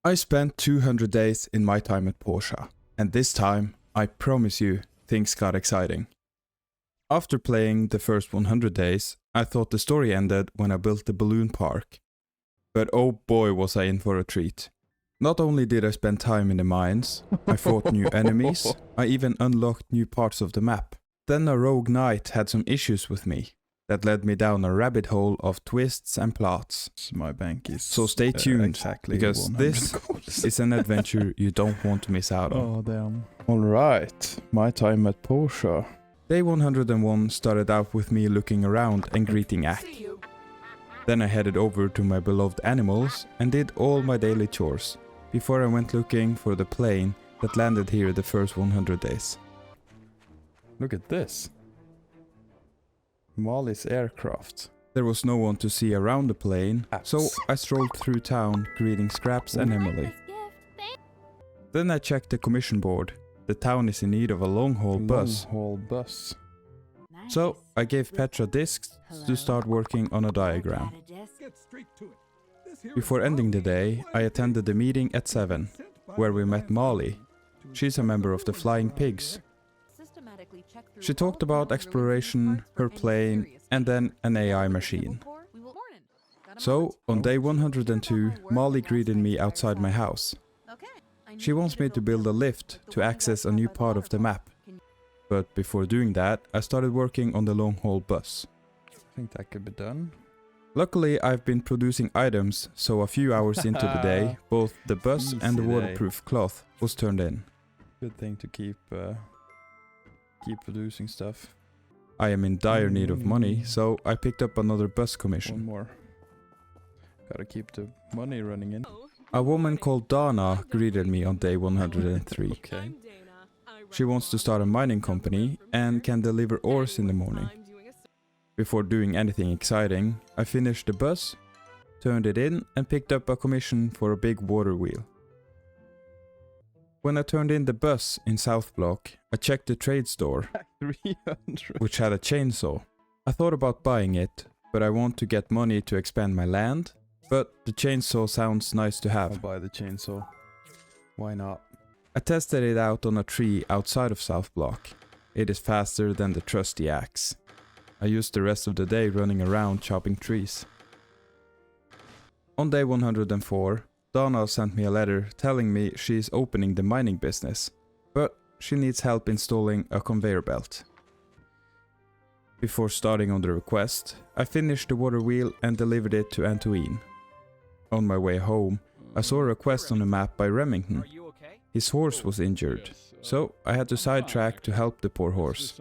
I spent 200 days in my time at Portia, and this time, I promise you, things got exciting. After playing the first 100 days, I thought the story ended when I built the balloon park. But oh boy was I in for a treat. Not only did I spend time in the mines, I fought new enemies, I even unlocked new parts of the map. Then a rogue knight had some issues with me. That led me down a rabbit hole of twists and plots. My bank is So stay tuned, exactly because this is an adventure you don't want to miss out on. Oh damn. Alright, my time at Portia. Day 101 started out with me looking around and greeting Ack. Then I headed over to my beloved animals and did all my daily chores, before I went looking for the plane that landed here the first 100 days. Look at this. Molly's aircraft. There was no one to see around the plane, so I strolled through town greeting Scraps and Emily. Then I checked the commission board. The town is in need of a long-haul bus. So I gave Petra discs to start working on a diagram. Before ending the day, I attended the meeting at 7, where we met Molly. She's a member of the Flying Pigs. She talked about exploration, her plane, and then an AI machine. So, on day 102, Molly greeted me outside my house. She wants me to build a lift to access a new part of the map. But before doing that, I started working on the long-haul bus. I think that could be done. Luckily, I've been producing items, so a few hours into the day, both the bus and the waterproof cloth was turned in. Good thing to keep producing stuff. I am in dire need of money, so I picked up another bus commission. One more. Gotta keep the money running in. A woman called Dana greeted me on day 103. Okay. She wants to start a mining company and can deliver ores in the morning. Before doing anything exciting, I finished the bus, turned it in and picked up a commission for a big water wheel. When I turned in the bus in South Block, I checked the trade store, 300. which had a chainsaw. I thought about buying it, but I want to get money to expand my land, but the chainsaw sounds nice to have. I'll buy the chainsaw. Why not? I tested it out on a tree outside of South Block. It is faster than the trusty axe. I used the rest of the day running around chopping trees. On day 104, Donna sent me a letter telling me she is opening the mining business, but she needs help installing a conveyor belt. Before starting on the request, I finished the water wheel and delivered it to Antoine. On my way home, I saw a request on the map by Remington. His horse was injured, so I had to sidetrack to help the poor horse.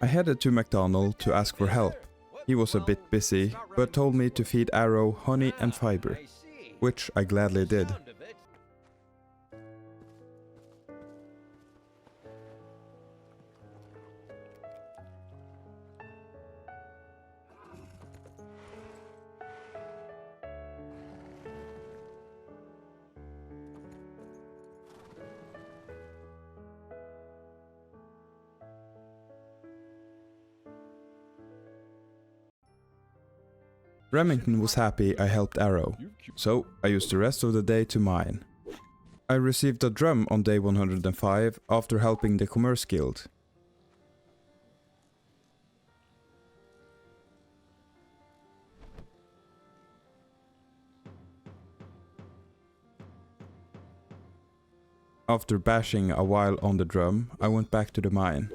I headed to McDonald to ask for help. He was a bit busy, but told me to feed Arrow honey and fiber, which I gladly did. Remington was happy I helped Arrow, so I used the rest of the day to mine. I received a drum on day 105 after helping the Commerce Guild. After bashing a while on the drum, I went back to the mine.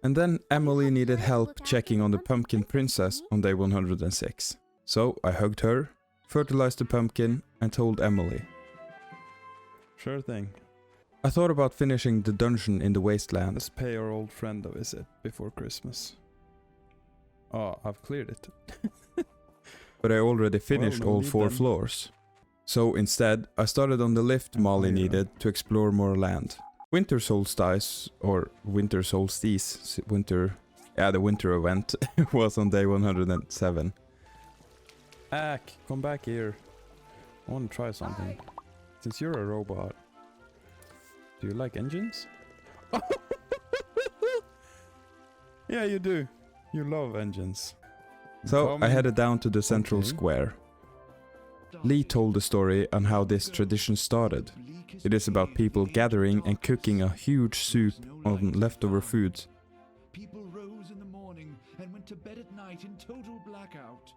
And then Emily needed help checking on the pumpkin princess on day 106. So I hugged her, fertilized the pumpkin and told Emily. Sure thing. I thought about finishing the dungeon in the wasteland. Let's pay our old friend a visit before Christmas. Oh, I've cleared it. But I already finished all 4 floors. So instead, I started on the lift Molly needed to explore more land. Winter Solstice, or Winter Solstice, the winter event was on day 107. Ack, come back here. I want to try something. Since you're a robot, do you like engines? Yeah, you do. You love engines. So I headed down to the central square. Lee told the story on how this tradition started. It is about people gathering and cooking a huge soup on leftover foods. People rose in the morning and went to bed at night in total blackout.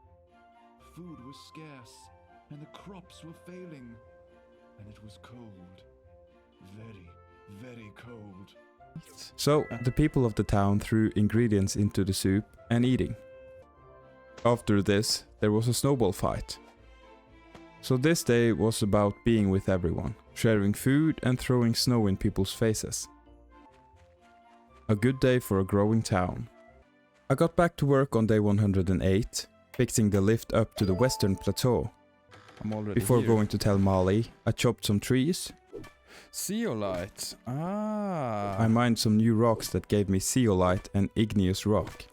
Food was scarce, and the crops were failing, and it was cold. Very, very cold. So, the people of the town threw ingredients into the soup and eating. After this, there was a snowball fight. So this day was about being with everyone, sharing food and throwing snow in people's faces. A good day for a growing town. I got back to work on day 108, fixing the lift up to the western plateau. I'm already Before here. going to tell Molly, I chopped some trees. Zeolite. Ah. I mined some new rocks that gave me zeolite and igneous rock.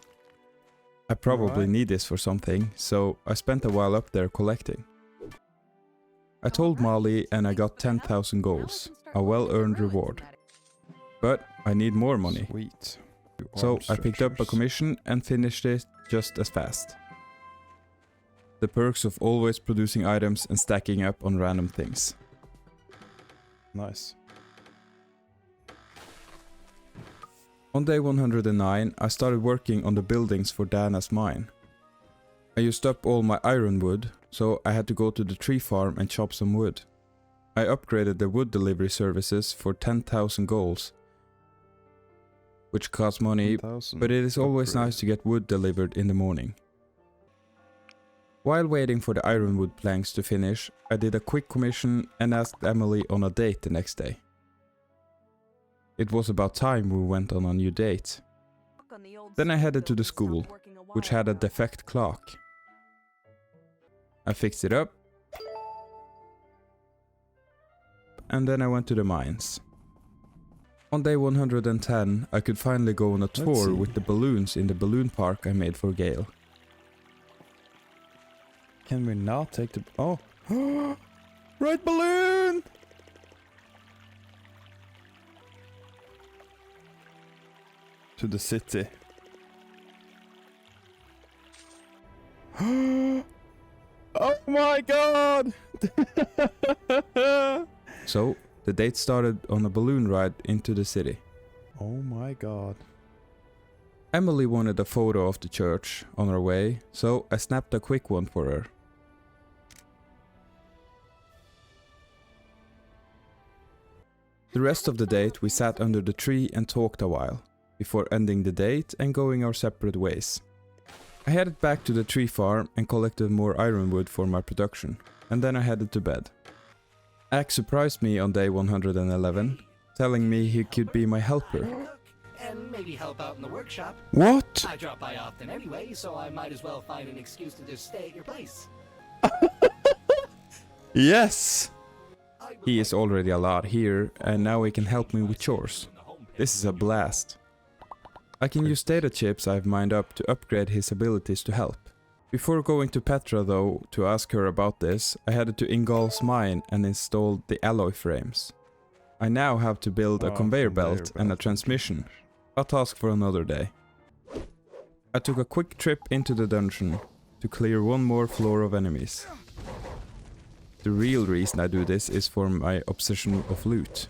I probably Right. need this for something, so I spent a while up there collecting. I told Molly and I got 10,000 goals, a well-earned reward. But I need more money, Sweet. You so arm I picked up a structures. commission and finished it just as fast. The perks of always producing items and stacking up on random things. Nice. On day 109, I started working on the buildings for Dana's mine. I used up all my ironwood, so I had to go to the tree farm and chop some wood. I upgraded the wood delivery services for 10,000 goals, which costs money, 10,000 but it is always upgrade. nice to get wood delivered in the morning. While waiting for the ironwood planks to finish, I did a quick commission and asked Emily on a date the next day. It was about time we went on a new date. Then I headed to the school, which had a defect clock. I fixed it up, and then I went to the mines. On day 110, I could finally go on a Let's tour see. with the balloons in the balloon park I made for Gale. Can we not take the... Oh! Right balloon! To the city. Oh my god! So, the date started on a balloon ride into the city. Oh my god. Emily wanted a photo of the church on her way, so I snapped a quick one for her. The rest of the date we sat under the tree and talked a while, before ending the date and going our separate ways. I headed back to the tree farm and collected more ironwood for my production, and then I headed to bed. Axe surprised me on day 111, telling me he could be my helper. And maybe help out in the workshop. What? I drop by often anyway, so I might as well find an excuse to just stay at your place. Yes! He is already a lot here, and now he can help me with chores. This is a blast. I can use data chips I've mined up to upgrade his abilities to help. Before going to Petra though, to ask her about this, I headed to Ingol's mine and installed the alloy frames. I now have to build a conveyor belt and a transmission, a task for another day. I took a quick trip into the dungeon to clear one more floor of enemies. The real reason I do this is for my obsession of loot.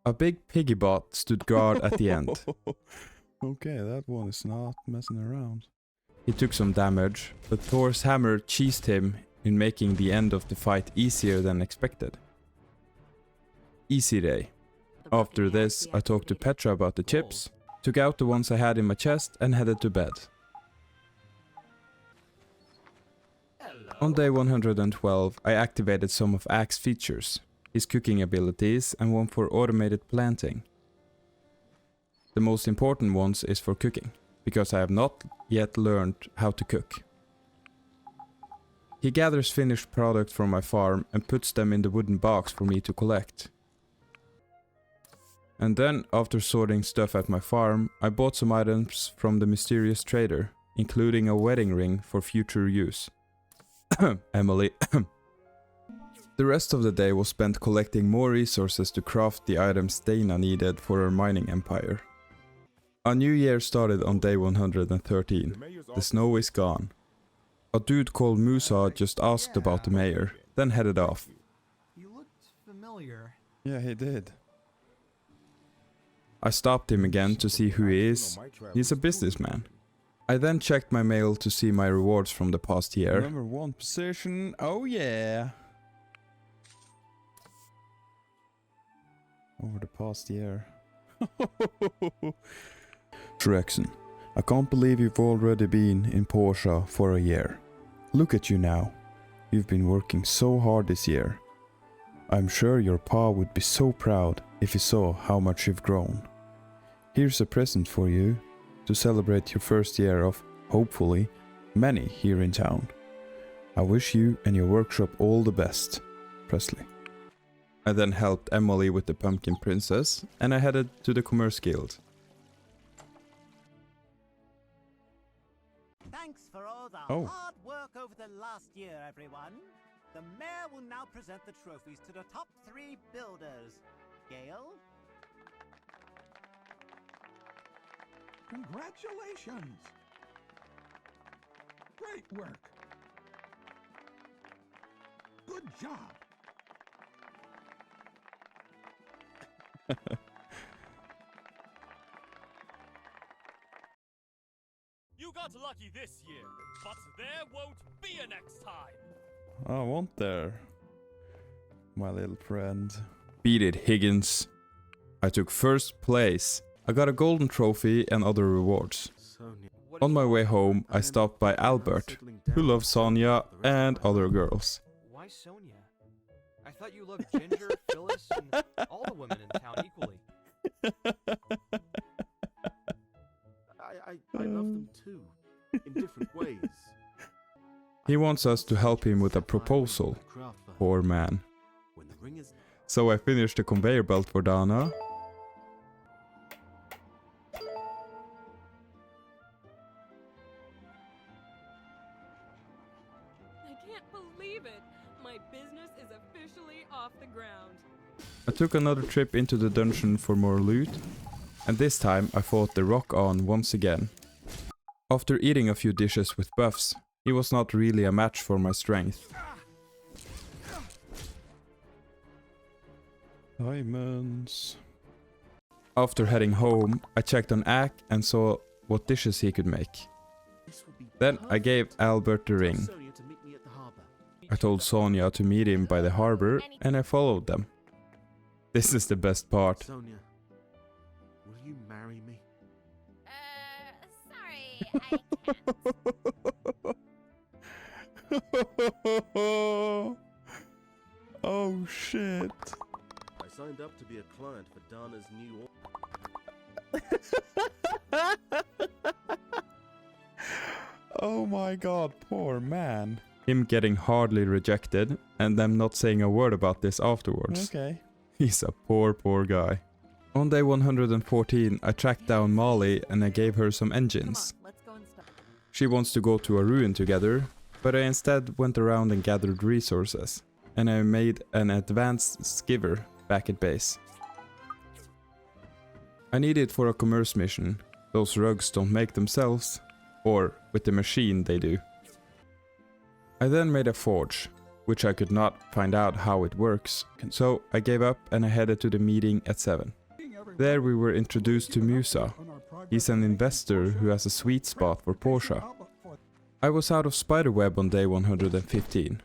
A big piggy bot stood guard at the end. Okay, that one is not messing around. He took some damage, but Thor's hammer cheesed him in making the end of the fight easier than expected. Easy day. After this, I talked to Petra about the chips, took out the ones I had in my chest and headed to bed. On day 112, I activated some of Axe features, his cooking abilities and one for automated planting. The most important ones is for cooking, because I have not yet learned how to cook. He gathers finished products from my farm and puts them in the wooden box for me to collect. And then, after sorting stuff at my farm, I bought some items from the mysterious trader, including a wedding ring for future use. Emily. The rest of the day was spent collecting more resources to craft the items Dana needed for her mining empire. A new year started on day 113. The snow is gone. A dude called Musa just asked about the mayor, then headed off. You looked familiar. Yeah, he did. I stopped him again to see who he is. He's a businessman. I then checked my mail to see my rewards from the past year. Number 1 position. Oh yeah. Over the past year. Drexen, I can't believe you've already been in Portia for a year. Look at you now. You've been working so hard this year. I'm sure your pa would be so proud if he saw how much you've grown. Here's a present for you to celebrate your first year of, hopefully, many here in town. I wish you and your workshop all the best, Presley. I then helped Emily with the Pumpkin Princess, and I headed to the Commerce Guild. Thanks for all the Oh. hard work over the last year, everyone. The mayor will now present the trophies to the top 3 builders. Gale? Congratulations! Great work! Good job! You got lucky this year, but there won't be a next time. I want there. My little friend. Beat it, Higgins. I took first place. I got a golden trophy and other rewards. On my way home, I stopped by Albert, who loves Sonia and other girls. Why Sonia? I thought you loved Ginger, Phyllis, and all the women in town equally. I love them too, in different ways. He wants us to help him with a proposal. Poor man. So I finished the conveyor belt for Dana. I can't believe it! My business is officially off the ground. I took another trip into the dungeon for more loot, and this time I fought the Rock On once again. After eating a few dishes with buffs, he was not really a match for my strength. Diamonds. After heading home, I checked on Ack and saw what dishes he could make. Then I gave Albert the ring. I told Sonia to meet him by the harbor, and I followed them. This is the best part. Sonia, will you marry me? Sorry, I can't. Oh shit. I signed up to be a client for Dana's new... Oh my god, poor man. Him getting hardly rejected, and them not saying a word about this afterwards. Okay. He's a poor guy. On day 114, I tracked down Molly and I gave her some engines. Come on, let's go and start. She wants to go to a ruin together, but I instead went around and gathered resources, and I made an advanced skiver back at base. I need it for a commerce mission. Those rugs don't make themselves, or with the machine they do. I then made a forge, which I could not find out how it works, so I gave up and I headed to the meeting at 7. There we were introduced to Musa. He's an investor who has a sweet spot for Portia. I was out of spiderweb on day 115.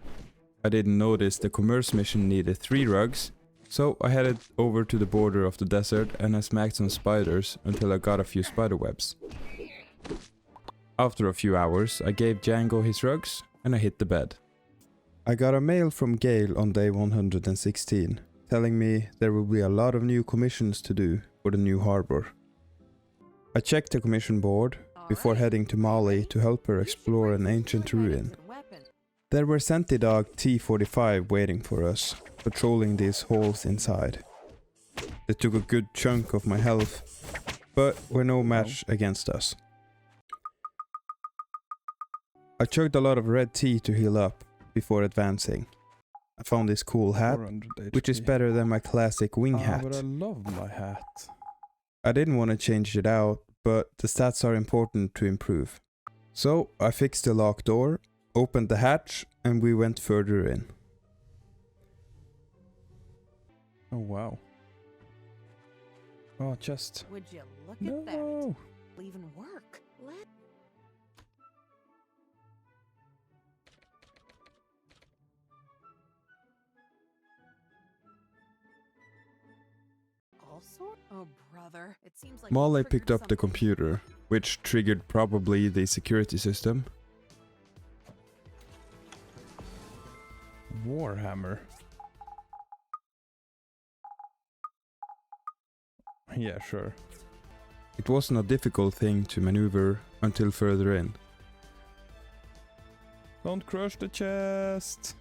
I didn't notice the commerce mission needed 3 rugs, so I headed over to the border of the desert and I smacked some spiders until I got a few spiderwebs. After a few hours, I gave Django his rugs and I hit the bed. I got a mail from Gale on day 116, telling me there will be a lot of new commissions to do for the new harbor. I checked the commission board before heading to Mali to help her explore an ancient ruin. There were Sentidog T-45 waiting for us, patrolling these halls inside. They took a good chunk of my health, but were no match against us. I chugged a lot of red tea to heal up before advancing. I found this cool hat, 400 which is HP. better than my classic wing hat. But I love my hat. I didn't want to change it out, but the stats are important to improve. So I fixed the locked door, opened the hatch, and we went further in. Oh wow. Oh, chest. Would you look at that? No. It'll even work. Let also? Oh brother, it seems like Molly you picked triggered up the something. computer, which triggered probably the security system. Warhammer. Yeah, sure. It wasn't a difficult thing to maneuver until further in. Don't crush the chest.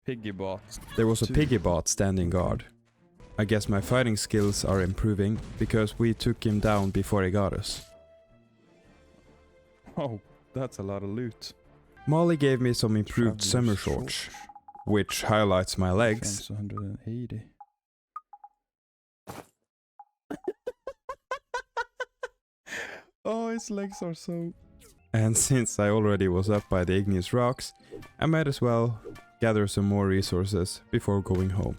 Piggy bot. There was a Two. piggy bot standing guard. I guess my fighting skills are improving because we took him down before he got us. Oh, that's a lot of loot. Molly gave me some improved Traveler's summer shorts, which highlights my legs. Defense 180. Oh, his legs are so... And since I already was up by the igneous rocks, I might as well gather some more resources before going home.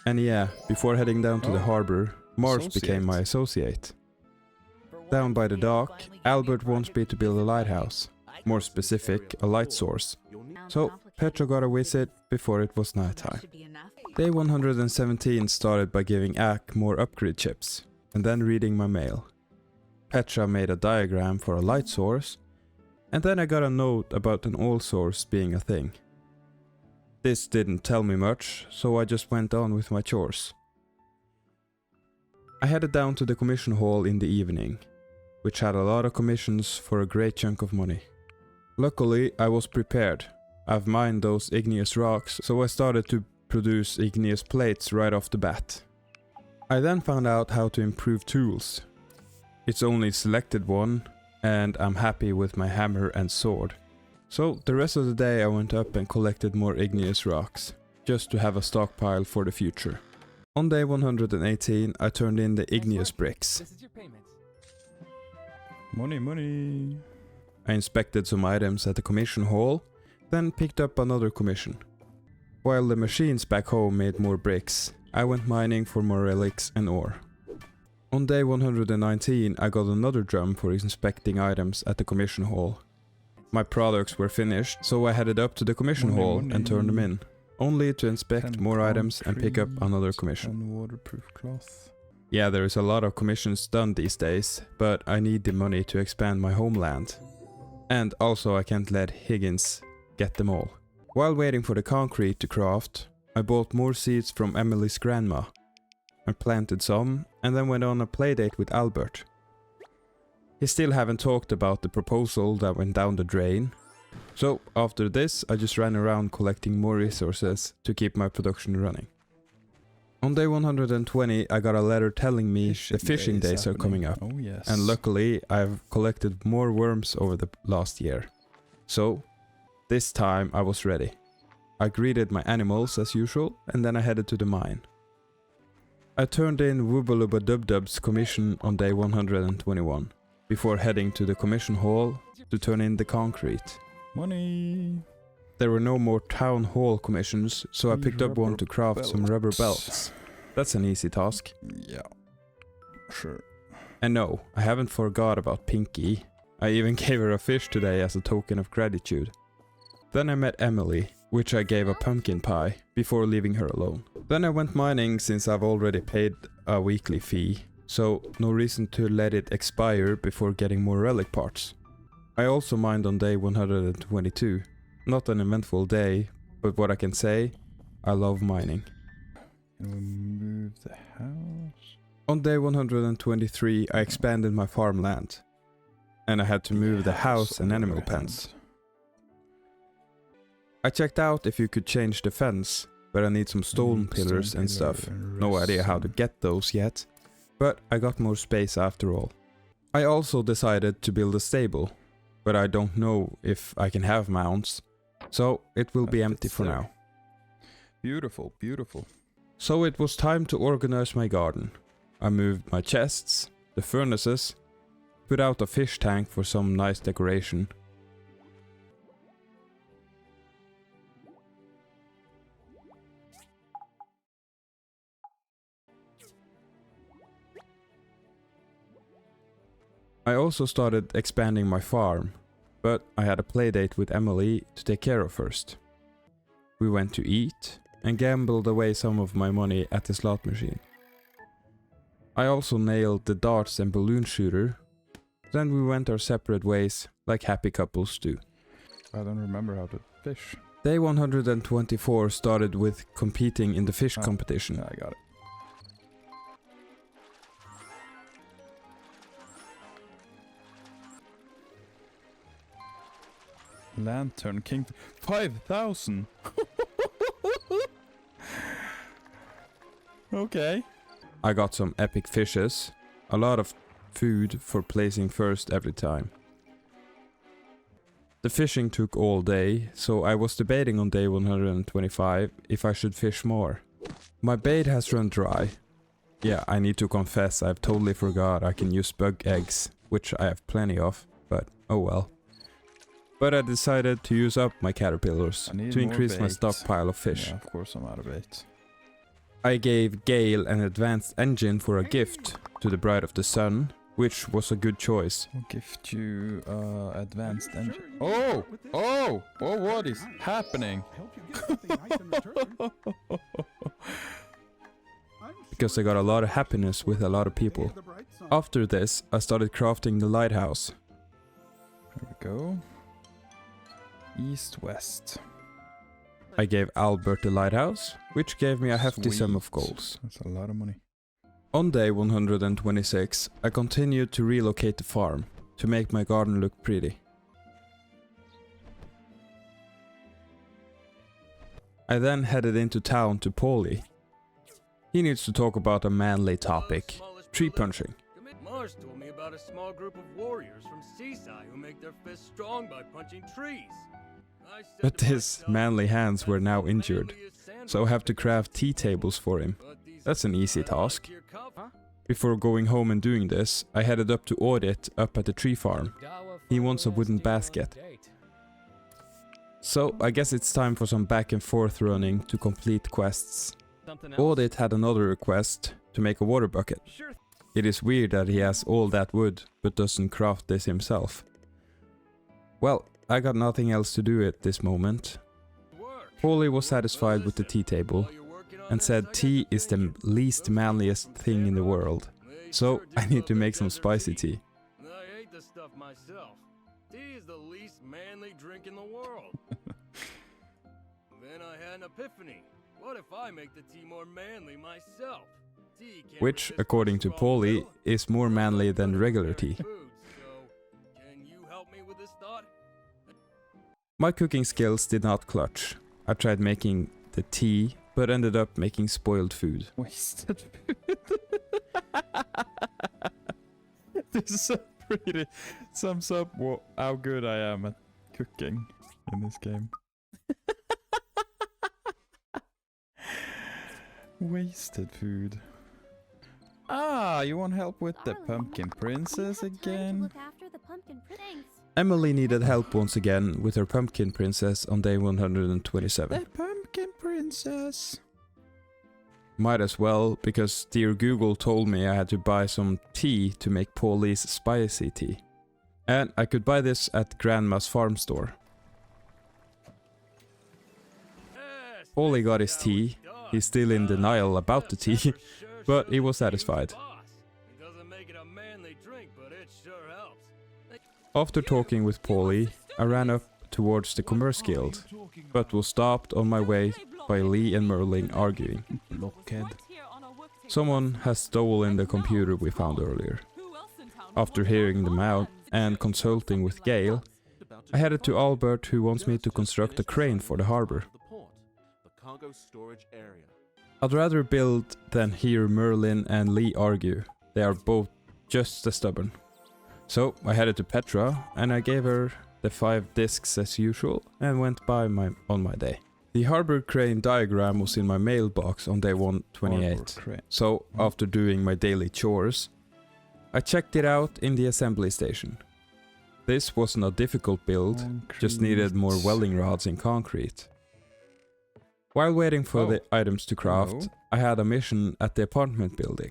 And yeah, before heading down to the harbor, Mars became my associate. Down by the dock, Albert wants me to build a lighthouse, more specific, a light source. So Petra got a visit before it was nighttime. Day 117 started by giving Ak more upgrade chips, and then reading my mail. Petra made a diagram for a light source, and then I got a note about an oil source being a thing. This didn't tell me much, so I just went on with my chores. I headed down to the commission hall in the evening, which had a lot of commissions for a great chunk of money. Luckily, I was prepared. I've mined those igneous rocks, so I started to produce igneous plates right off the bat. I then found out how to improve tools. It's only selected one, and I'm happy with my hammer and sword. So the rest of the day I went up and collected more igneous rocks, just to have a stockpile for the future. On day 118 I turned in the igneous bricks. This is your payment. Money, money. I inspected some items at the commission hall, then picked up another commission. While the machines back home made more bricks, I went mining for more relics and ore. On day 119 I got another drum for inspecting items at the commission hall. My products were finished, so I headed up to the commission hall and turned them in, only to inspect more items and pick up another commission. And waterproof cloth. Yeah, there is a lot of commissions done these days, but I need the money to expand my homeland. And also I can't let Higgins get them all. While waiting for the concrete to craft, I bought more seeds from Emily's grandma. I planted some, and then went on a playdate with Albert. He still haven't talked about the proposal that went down the drain. So after this, I just ran around collecting more resources to keep my production running. On day 120, I got a letter telling me the fishing days are coming up. Oh yes. And luckily, I've collected more worms over the last year. So, this time I was ready. I greeted my animals as usual, and then I headed to the mine. I turned in Woobalooba Dub-Dub's commission on day 121, before heading to the commission hall to turn in the concrete. Money. There were no more town hall commissions, so I picked up one to craft some rubber belts. That's an easy task. Yeah. Sure. And no, I haven't forgot about Pinky. I even gave her a fish today as a token of gratitude. Then I met Emily, which I gave a pumpkin pie, before leaving her alone. Then I went mining since I've already paid a weekly fee, so no reason to let it expire before getting more relic parts. I also mined on day 122. Not an eventful day, but what I can say, I love mining. Can we move the house? On day 123 I expanded my farmland, and I had to move the house and animal pens. I checked out if you could change the fence, but I need some stone pillars and stuff. No idea how to get those yet, but I got more space after all. I also decided to build a stable, but I don't know if I can have mounts, so it will be empty for now. Beautiful, beautiful. So it was time to organize my garden. I moved my chests, the furnaces, put out a fish tank for some nice decoration. I also started expanding my farm, but I had a playdate with Emily to take care of first. We went to eat and gambled away some of my money at the slot machine. I also nailed the darts and balloon shooter. Then we went our separate ways like happy couples do. I don't remember how to fish. Day 124 started with competing in the fish competition. Yeah, I got it. Lantern King 5,000. Okay. I got some epic fishes, a lot of food for placing first every time. The fishing took all day, so I was debating on day 125 if I should fish more. My bait has run dry. Yeah, I need to confess I've totally forgot I can use bug eggs, which I have plenty of, but oh well. But I decided to use up my caterpillars to increase my stockpile of fish. Yeah, of course I'm out of bait. I gave Gale an advanced engine for a gift to the Bride of the Sun, which was a good choice. I'll gift you advanced engine. Oh! Oh! Oh, what is happening? Because I got a lot of happiness with a lot of people. After this, I started crafting the lighthouse. There we go. East-west. I gave Albert the lighthouse, which gave me a hefty sum of gold. That's a lot of money. On day 126, I continued to relocate the farm, to make my garden look pretty. I then headed into town to Paulie. He needs to talk about a manly topic, tree punching. Mars told me about a small group of warriors from Seaside who make their fists strong by punching trees. But his manly hands were now injured, so I have to craft tea tables for him. That's an easy task. Before going home and doing this, I headed up to Audit up at the tree farm. He wants a wooden basket. So I guess it's time for some back and forth running to complete quests. Audit had another request to make a water bucket. It is weird that he has all that wood but doesn't craft this himself. Well, I got nothing else to do at this moment. Paulie was satisfied with the tea table and said tea is the least manliest thing in the world. So I need to make some spicy tea. I hate this stuff myself. Tea is the least manly drink in the world. Then I had an epiphany. What if I make the tea more manly myself? Which, according to Paulie, is more manly than regular tea. Can you help me with this thought? My cooking skills did not clutch. I tried making the tea, but ended up making spoiled food. Wasted food. This pretty sums up how good I am at cooking in this game. Wasted food. Ah, you want help with the pumpkin princess again? Emily needed help once again with her pumpkin princess on day 127. The pumpkin princess. Might as well, because dear Google told me I had to buy some tea to make Paulie's spicy tea. And I could buy this at Grandma's farm store. Paulie got his tea. He's still in denial about the tea, but he was satisfied. After talking with Paulie, I ran up towards the Commerce Guild, but was stopped on my way by Lee and Merlin arguing. Blockhead. Someone has stolen the computer we found earlier. After hearing them out and consulting with Gale, I headed to Albert, who wants me to construct a crane for the harbor. I'd rather build than hear Merlin and Lee argue. They are both just as stubborn. So I headed to Petra and I gave her the 5 discs as usual and went on my day. The harbor crane diagram was in my mailbox on day 128. So, after doing my daily chores, I checked it out in the assembly station. This wasn't a difficult build, just needed more welding rods in concrete. While waiting for the items to craft, I had a mission at the apartment building.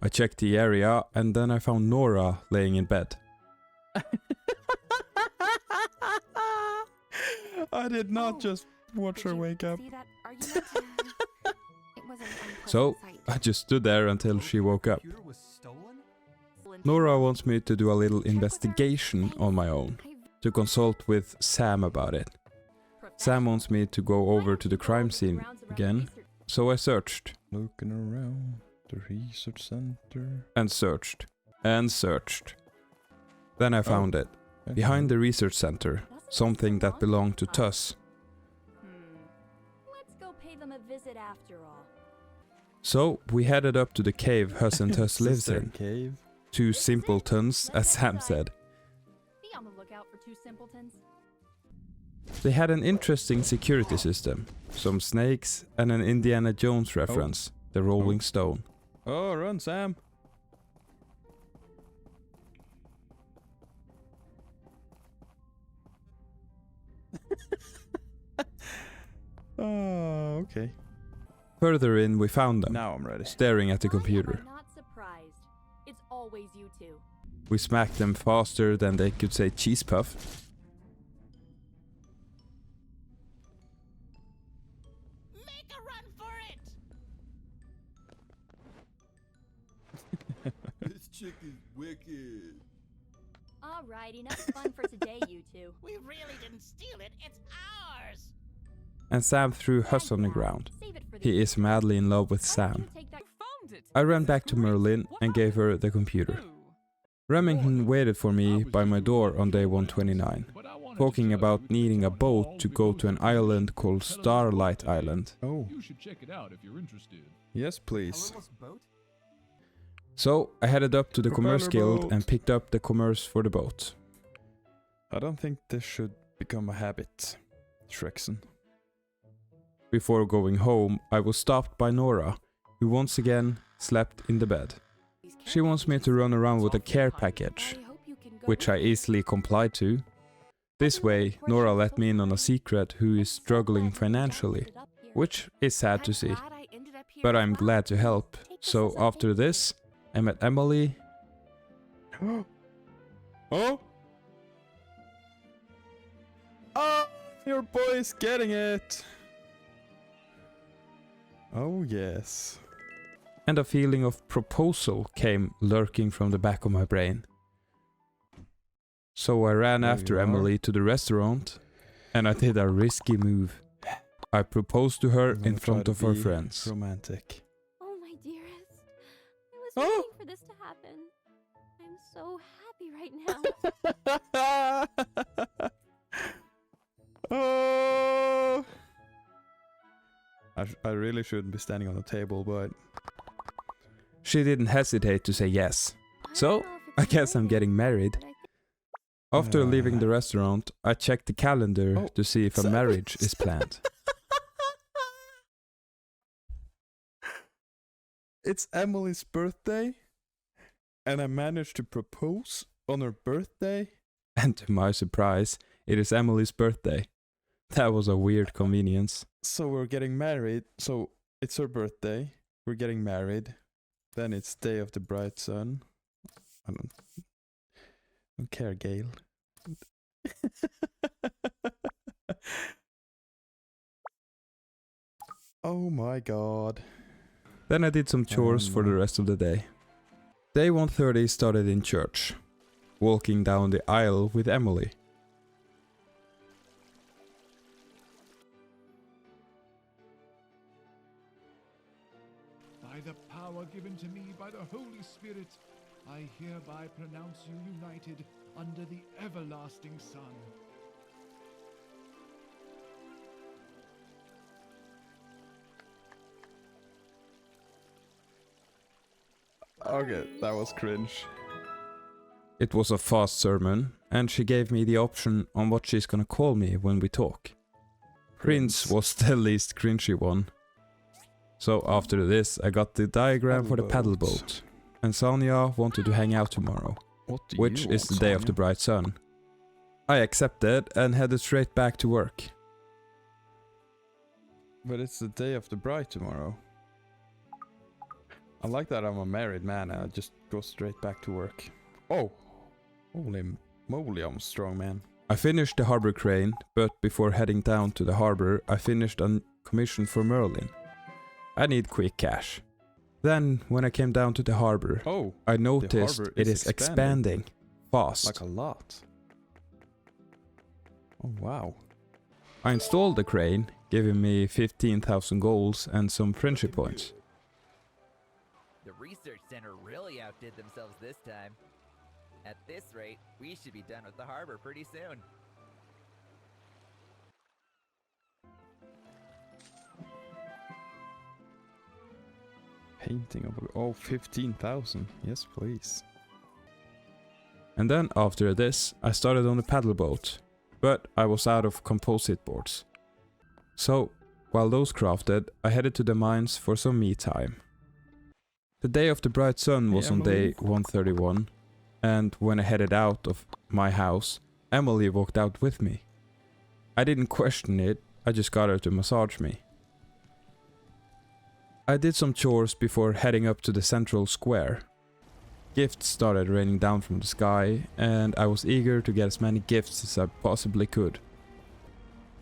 I checked the area and then I found Nora laying in bed. I did not just watch her wake up. So, I just stood there until she woke up. Nora wants me to do a little investigation on my own, to consult with Sam about it. Sam wants me to go over to the crime scene again, so I searched. Looking around the research center. And searched. And searched. Then I found it. Behind the research center. Something that belonged to Tuss. Let's go pay them a visit after all. So, we headed up to the cave Huss and Tuss lives in. Cave. 2 simpletons, as Sam said. Be on the lookout for 2 simpletons. They had an interesting security system. Some snakes and an Indiana Jones reference. The Rolling Stone. Oh, run, Sam! Oh, okay. Further in, we found them. Now I'm ready. Staring at the computer. I'm not surprised. It's always you two. We smacked them faster than they could say cheese puff. Make a run for it! This chick is wicked. Alright, enough fun for today, you two. We really didn't steal it. It's ours. And Sam threw Huss on the ground. He is madly in love with Sam. I ran back to Merlin and gave her the computer. Remington waited for me by my door on day 129, talking about needing a boat to go to an island called Starlight Island. Oh. You should check it out if you're interested. Yes, please. So I headed up to the Commerce Propeller Guild boat. and picked up the commerce for the boat. I don't think this should become a habit, Shrexen. Before going home, I was stopped by Nora, who once again slept in the bed. She wants me to run around with a care package, which I easily complied to. This way, Nora let me in on a secret who is struggling financially, which is sad to see. But I'm glad to help, so after this, I met Emily. Oh! Oh! Your boy is getting it! Oh yes. And a feeling of proposal came lurking from the back of my brain. So I ran There after you are. Emily to the restaurant, and I did a risky move. I proposed to her I'm in gonna front try of to her be friends. Oh, Romantic. my dearest. I was Oh. waiting for this to happen. I'm so happy right now. Oh! I really shouldn't be standing on the table, but She didn't hesitate to say yes. So, I guess I'm getting married. After leaving the restaurant, I checked the calendar to see if a marriage is planned. it's Emily's birthday, and I managed to propose on her birthday. And to my surprise, it is Emily's birthday. That was a weird convenience. So we're getting married. So it's her birthday. We're getting married. Then it's day of the bright sun. I don't care, Gail. Oh my god. Then I did some chores for the rest of the day. Day 130 started in church, walking down the aisle with Emily. By the power given to me by the Holy Spirit, I hereby pronounce you united under the everlasting sun. Okay, that was cringe. It was a fast sermon, and she gave me the option on what she's gonna call me when we talk. Prince was the least cringy one. So after this, I got the diagram for the paddle boat. And Sonia wanted to hang out tomorrow, What do which you is want, the day of the Sonia? bright sun. I accepted and headed straight back to work. But it's the day of the bride tomorrow. I like that I'm a married man and I just go straight back to work. Oh! Holy moly, I'm a strong man. I finished the harbor crane, but before heading down to the harbor, I finished a commission for Merlin. I need quick cash. Then, when I came down to the harbor, Oh! I noticed harbor it is is expanding fast. Like a lot. Oh wow. I installed the crane, giving me 15,000 golds and some friendship points. The research center really outdid themselves this time. At this rate, we should be done with the harbor pretty soon. Painting of oh 15,000. Yes, please. And then after this, I started on the paddle boat, but I was out of composite boards. So, while those crafted, I headed to the mines for some me time. The day of the bright sun was on day 131, and when I headed out of my house, Emily walked out with me. I didn't question it, I just got her to massage me. I did some chores before heading up to the central square. Gifts started raining down from the sky, and I was eager to get as many gifts as I possibly could.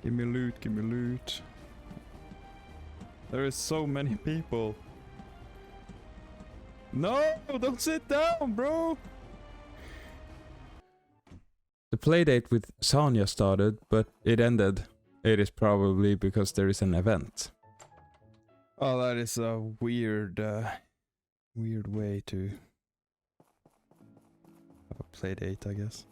Give me loot, give me loot. There is so many people. No, don't sit down, bro. The playdate with Sonia started, but it ended. It is probably because there is an event. Oh, that is a weird way to have a play date, I guess.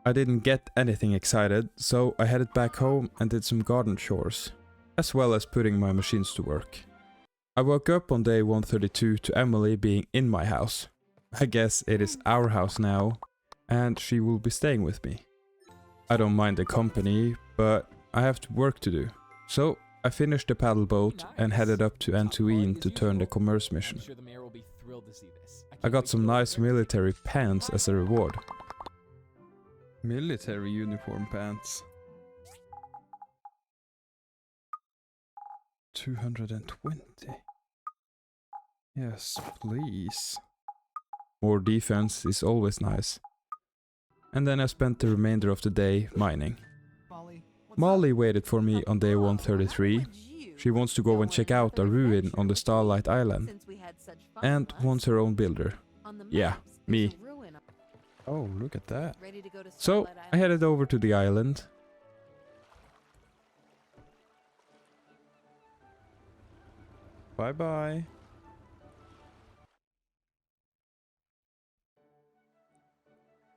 I didn't get anything excited, so I headed back home and did some garden chores, as well as putting my machines to work. I woke up on day 132 to Emily being in my house. I guess it is our house now, and she will be staying with me. I don't mind the company, but I have work to do. So I finished the paddle boat and headed up to Antoine to turn the commerce mission. I got some nice military pants as a reward. Military uniform pants. 220. Yes, please. More defense is always nice. And then I spent the remainder of the day mining. Molly waited for me on day 133. She wants to go and check out a ruin on the Starlight Island. And wants her own builder. Yeah, me. Oh, look at that. So, I headed over to the island. Bye bye.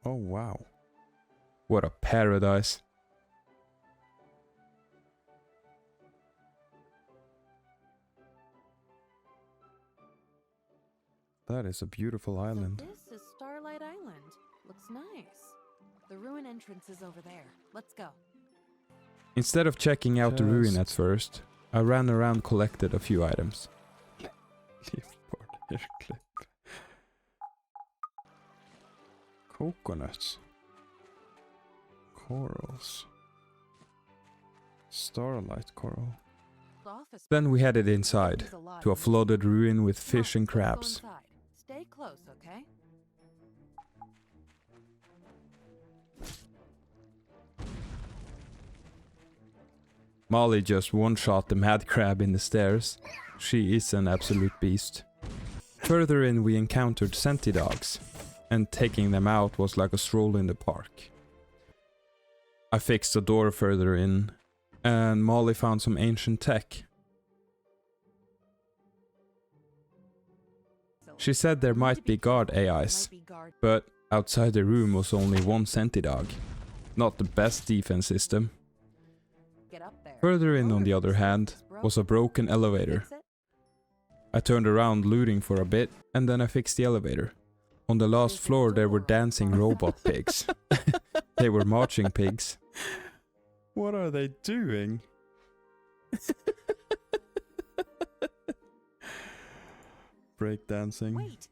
Oh wow. What a paradise. That is a beautiful island. So this is Starlight Island. Looks nice. The ruin entrance is over there. Let's go. Instead of checking out the ruin at Just- first, I ran around collected a few items. Leafboard hair clip. Coconuts. Corals. Starlight coral. The office Then we headed inside, is a lot to a of- flooded ruin with Come on, fish and let's go crabs. inside. Stay close, okay? Molly just one-shot the mad crab in the stairs. She is an absolute beast. Further in we encountered senti dogs, and taking them out was like a stroll in the park. I fixed a door further in, and Molly found some ancient tech. She said there might be guard AIs, but outside the room was only one senti dog. Not the best defense system. Get up there. Further in, on the other hand, was a broken elevator. Fix it? I turned around looting for a bit, and then I fixed the elevator. On the last floor there were dancing robot pigs. They were marching pigs. What are they doing? Breakdancing. Wait.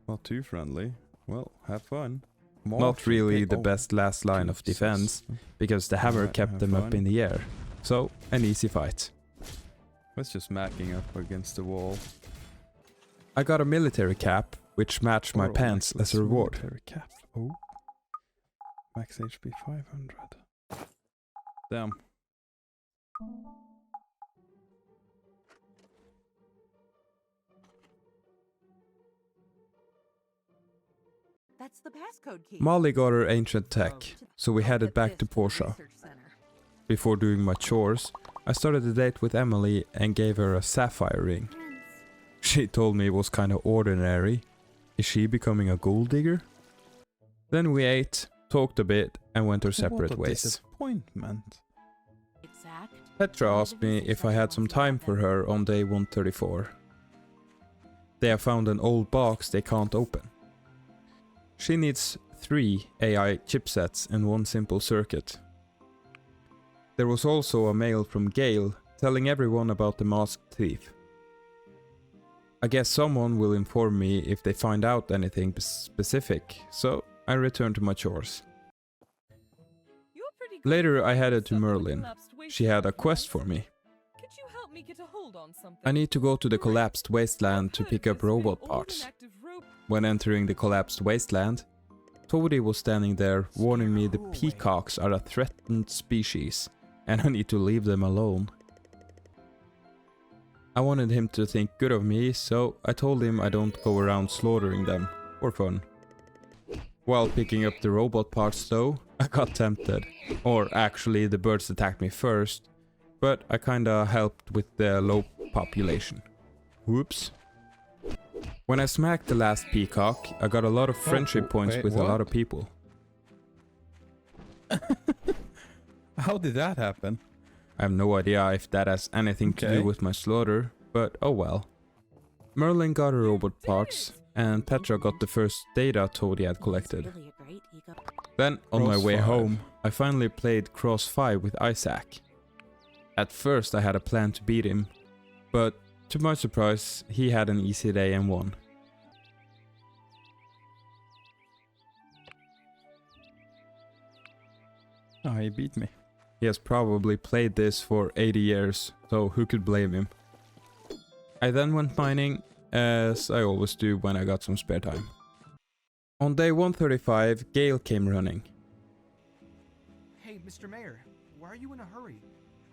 Not too friendly. Well, have fun. Not really the best last line of Jesus. defense, because the hammer Alright, kept have them up fun. in the air. So, an easy fight. Let's just smacking up against the wall. I got a military cap, which matched my Or pants Max as a reward. military cap. Oh. Max HP 500. Damn. That's the passcode key. Molly got her ancient tech, so we headed back to Portia. Before doing my chores, I started a date with Emily and gave her a sapphire ring. She told me it was kinda ordinary. Is she becoming a gold digger? Then we ate, talked a bit, and went our separate What a ways. disappointment. Exact. Petra asked me if I had some time for her on day 134. They have found an old box they can't open. She needs 3 AI chipsets and 1 simple circuit. There was also a mail from Gale telling everyone about the masked thief. I guess someone will inform me if they find out anything specific, so I returned to my chores. You're pretty good Later at I headed to something Merlin. collapsed She had a wasteland quest once. for me. Could you help me get a hold on something? I need to go to the collapsed wasteland to I've pick heard up there's been robot old parts. inactive rope- When entering the collapsed wasteland, Toadie was standing there warning me the peacocks are a threatened species and I need to leave them alone. I wanted him to think good of me, so I told him I don't go around slaughtering them for fun. While picking up the robot parts though, I got tempted. Or actually the birds attacked me first, but I kinda helped with the low population. Whoops. When I smacked the last peacock, I got a lot of friendship points wait, with what? a lot of people. How did that happen? I have no idea if that has anything to Okay. do with my slaughter, but oh well. Merlin got her robot parts, and Petra got the first data Toadie had collected. Really a great ego. Then, on my Cross way 5. home, I finally played Cross 5 with Isaac. At first I had a plan to beat him, but to my surprise, he had an easy day and won. Oh, he beat me. He has probably played this for 80 years, so who could blame him? I then went mining, as I always do when I got some spare time. On day 135, Gale came running. Hey, Mr. Mayor, why are you in a hurry?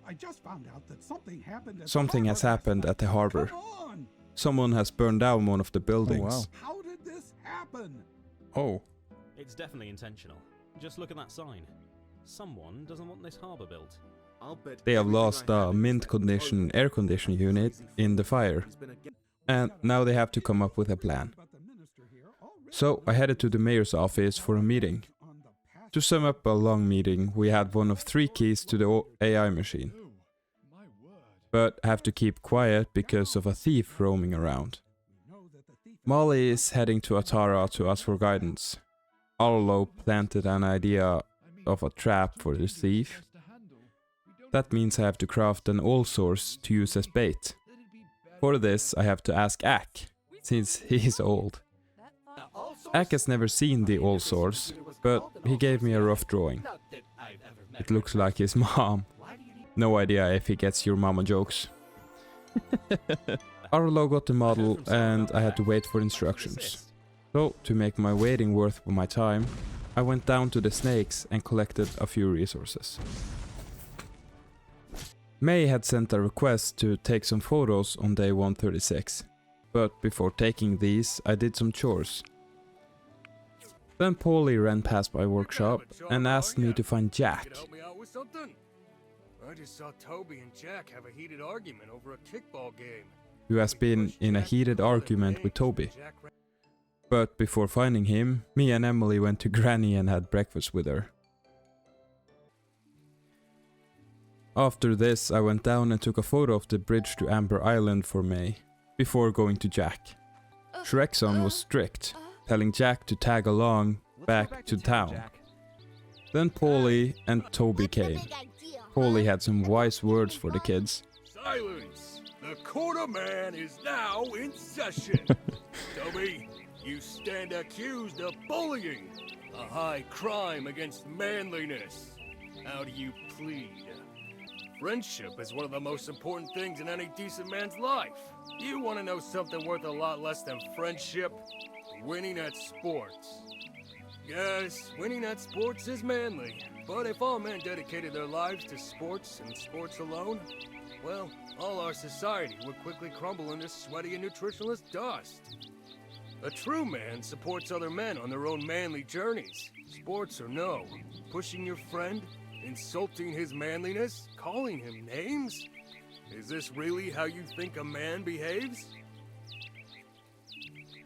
I just found out that something happened at Something the has harbor happened last at the night. harbor. Come on! Someone has burned down one of the buildings. Oh, wow. How did this happen? Oh. It's definitely intentional. Just look at that sign. Someone doesn't want this harbour built. I'll bet They have everything lost I a have is mint that condition Toby air condition unit in the fire, has been a- and now they have to come up with a plan. So I headed to the mayor's office for a meeting. To sum up a long meeting, we had one of 3 keys to the AI machine, but have to keep quiet because of a thief roaming around. Molly is heading to Atara to ask for guidance. Arlo planted an idea of a trap for the thief. That means I have to craft an all source to use as bait. For this I have to ask Ack, since he is old. Ack has never seen the all source, but he gave me a rough drawing. It looks like his mom. No idea if he gets your mama jokes. Arlo got the model and I had to wait for instructions. So, to make my waiting worth my time, I went down to the snakes and collected a few resources. May had sent a request to take some photos on day 136, but before taking these I did some chores. Then Paulie ran past my workshop and asked me to find Jack. Could help me out with something? I just saw Toby and Jack have a heated argument over a kickball game. Who has been in a heated argument with Toby. But before finding him, me and Emily went to Granny and had breakfast with her. After this, I went down and took a photo of the bridge to Amber Island for May, before going to Jack. Shrekson was strict, telling Jack to tag along back to town. Then Paulie and Toby came. Paulie had some wise words for the kids. Silence! The quarter man is now in session. Toby, you stand accused of bullying, a high crime against manliness. How do you plead? Friendship is one of the most important things in any decent man's life. You want to know something worth a lot less than friendship? Winning at sports. Yes, winning at sports is manly, but if all men dedicated their lives to sports and sports alone, well, all our society would quickly crumble into sweaty and nutritionless dust. A true man supports other men on their own manly journeys, sports or no. Pushing your friend, insulting his manliness, calling him names? Is this really how you think a man behaves?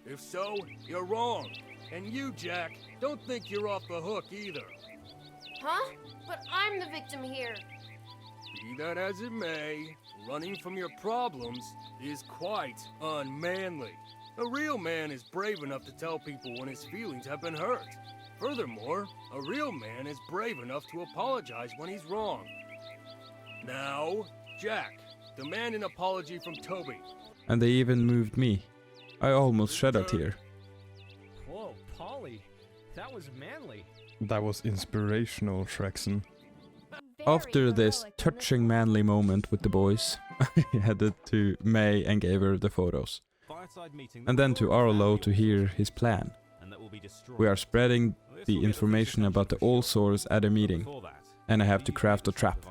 If so, you're wrong. And you, Jack, don't think you're off the hook either. Huh? But I'm the victim here. Be that as it may, running from your problems is quite unmanly. A real man is brave enough to tell people when his feelings have been hurt. Furthermore, a real man is brave enough to apologize when he's wrong. Now, Jack, demand an apology from Toby. And they even moved me. I almost shed a tear. Whoa, Polly, that was manly. That was inspirational, Shrexon. After this touching manly moment with the boys, I headed to May and gave her the photos. And then to Arlo to hear his plan. We are spreading the information about the all source at a meeting, and I have to craft a trap.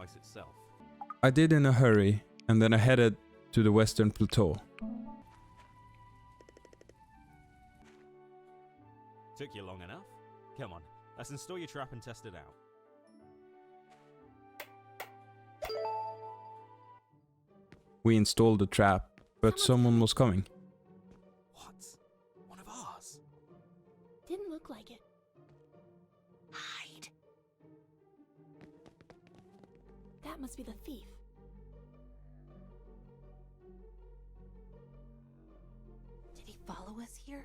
I did in a hurry, and then I headed to the Western Plateau. Took you long enough? Come on, let's install your trap and test it out. We installed the trap, but someone was coming. What? One of ours? Didn't look like it. Hide. That must be the thief. Did he follow us here?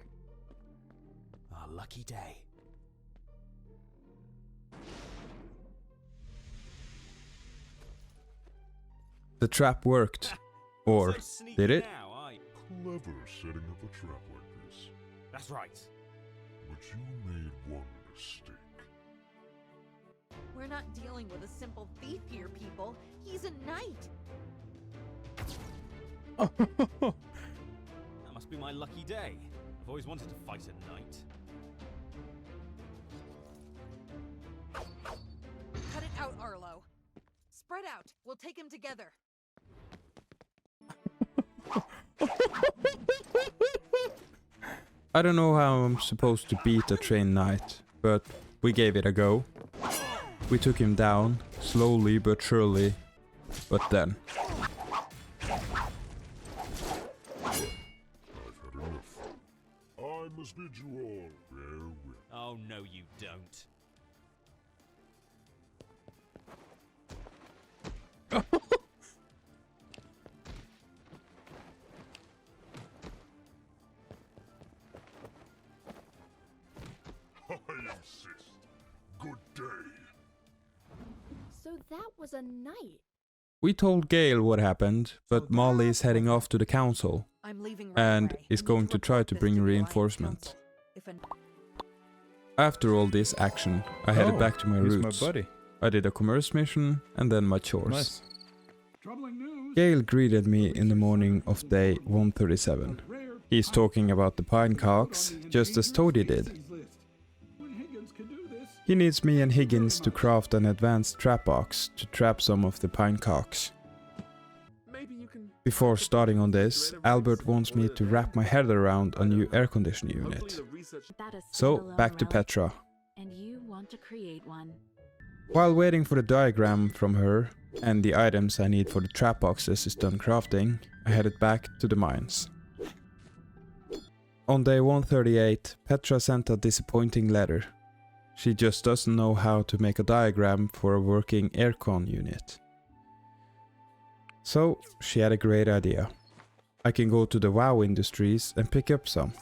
Our lucky day. The trap worked. Or did it? Clever setting up a trap like this. That's right. But you made one mistake. We're not dealing with a simple thief here, people. He's a knight. That must be my lucky day. I've always wanted to fight a knight. Cut it out, Arlo. Spread out. We'll take him together. I don't know how I'm supposed to beat a trained knight, but we gave it a go. We took him down, slowly but surely, but then... I've had enough. I must bid you all farewell. Oh, no you don't. I insist. Good day. So that was a knight. We told Gail what happened, but Molly is heading off to the council I'm leaving right and away. is going to try to bring reinforcements. After all this action, I headed back to my roots. My buddy. I did a commerce mission and then my chores. Nice. Troubling news. Gail greeted me in the morning of day 137. He's talking about the pine cocks, just as Toady did. He needs me and Higgins to craft an advanced trap box to trap some of the pine cocks. Before starting on this, Albert wants me to wrap my head around a new air conditioning unit. So, back to Petra. And you want to create one. While waiting for the diagram from her and the items I need for the trap boxes is done crafting, I headed back to the mines. On day 138, Petra sent a disappointing letter. She just doesn't know how to make a diagram for a working aircon unit. So, she had a great idea. I can go to the WoW Industries and pick up some.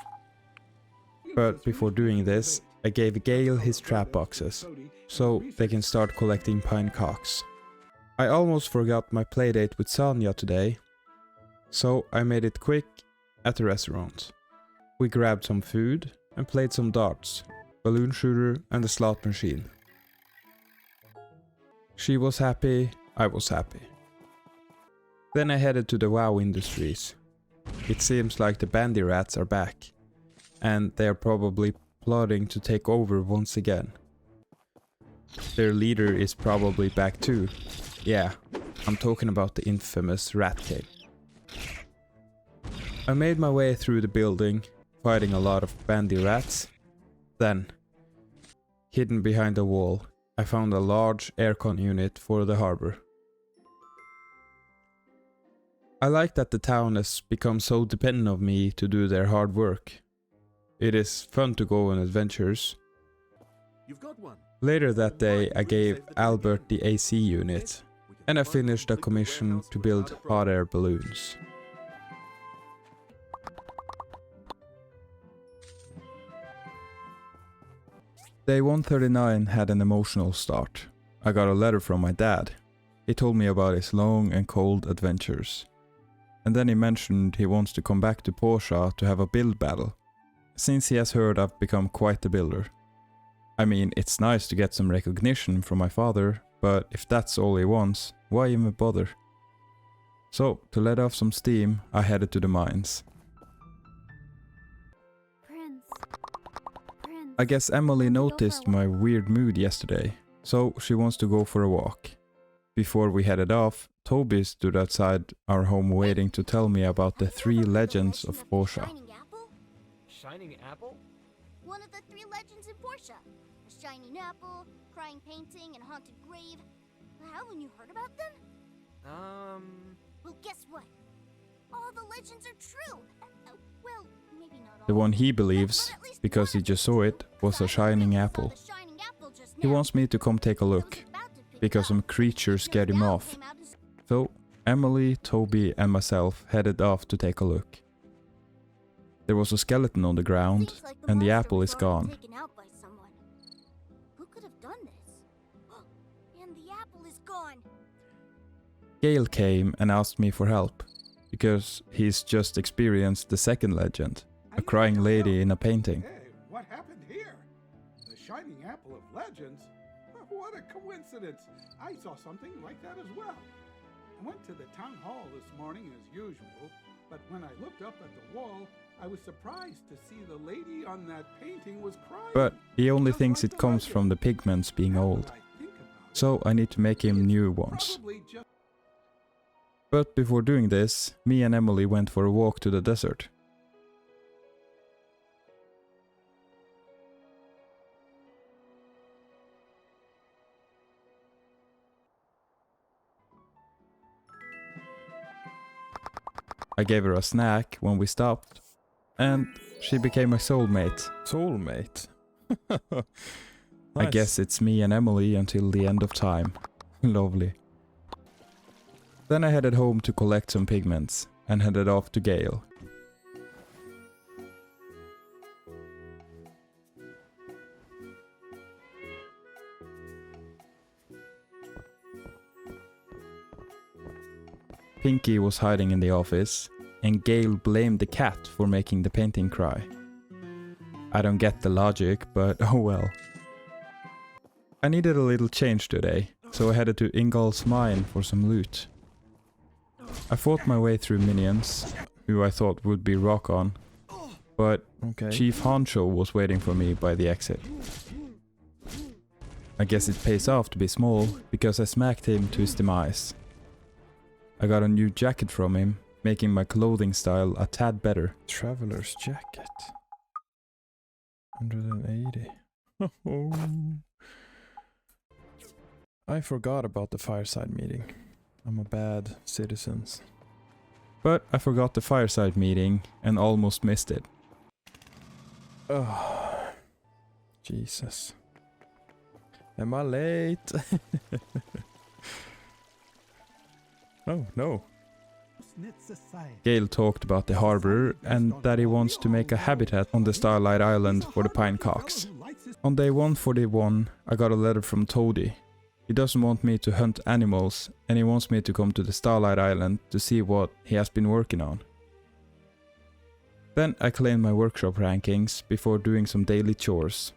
But before doing this, I gave Gale his trap boxes, so they can start collecting pine cocks. I almost forgot my playdate with Sanya today, so I made it quick at the restaurant. We grabbed some food and played some darts, balloon shooter and the slot machine. She was happy, I was happy. Then I headed to the WoW Industries. It seems like the bandy rats are back, and they are probably plotting to take over once again. Their leader is probably back too. Yeah, I'm talking about the infamous Rat King. I made my way through the building, fighting a lot of bandy rats. Then, hidden behind a wall, I found a large aircon unit for the harbor. I like that the town has become so dependent on me to do their hard work. It is fun to go on adventures. You've got one. Later that day I gave Albert the AC unit, and I finished a commission to build hot air balloons. Day 139 had an emotional start. I got a letter from my dad. He told me about his long and cold adventures. And then he mentioned he wants to come back to Portia to have a build battle, since he has heard I've become quite the builder. I mean, it's nice to get some recognition from my father, but if that's all he wants, why even bother? So, to let off some steam, I headed to the mines. I guess Emily noticed my weird mood yesterday, so she wants to go for a walk. Before we headed off, Toby stood outside our home waiting to tell me about the 3 legends of Portia. Shining apple? One of the 3 legends in Portia. A shining apple, crying painting, and haunted grave. Haven't you heard about them? Well, guess what? All the legends are true. Well, maybe not all. The one he believes, because he just saw it, was a shining apple. He wants me to come take a look, because some creature scared him off. So, Emily, Toby and myself headed off to take a look. There was a skeleton on the ground, and the apple is gone. Who could have done this? And the apple is gone. Gale came and asked me for help, because he's just experienced the second legend, a crying lady in a painting. Hey, what happened here? The shining apple of legends? What a coincidence! I saw something like that as well. I went to the town hall this morning as usual, but when I looked up at the wall, I was surprised to see the lady on that painting was crying. But he only thinks it comes from the pigments being old, so I need to make him new ones. But before doing this, me and Emily went for a walk to the desert. I gave her a snack when we stopped, and she became my soulmate. Soulmate? I Nice. guess it's me and Emily until the end of time. Lovely. Then I headed home to collect some pigments, and headed off to Gale. Pinky was hiding in the office, and Gale blamed the cat for making the painting cry. I don't get the logic, but oh well. I needed a little change today, so I headed to Ingol's mine for some loot. I fought my way through minions, who I thought would be rock on, but Chief Honcho was waiting for me by the exit. I guess it pays off to be small, because I smacked him to his demise. I got a new jacket from him, making my clothing style a tad better. Traveler's jacket. 180. I forgot about the fireside meeting. I'm a bad citizen. But I forgot the fireside meeting and almost missed it. Oh, Jesus. Am I late? Oh, no. Gale talked about the harbor and that he wants to make a habitat on the Starlight Island for the pinecocks. On day 141, I got a letter from Toady. He doesn't want me to hunt animals, and he wants me to come to the Starlight Island to see what he has been working on. Then I claimed my workshop rankings before doing some daily chores.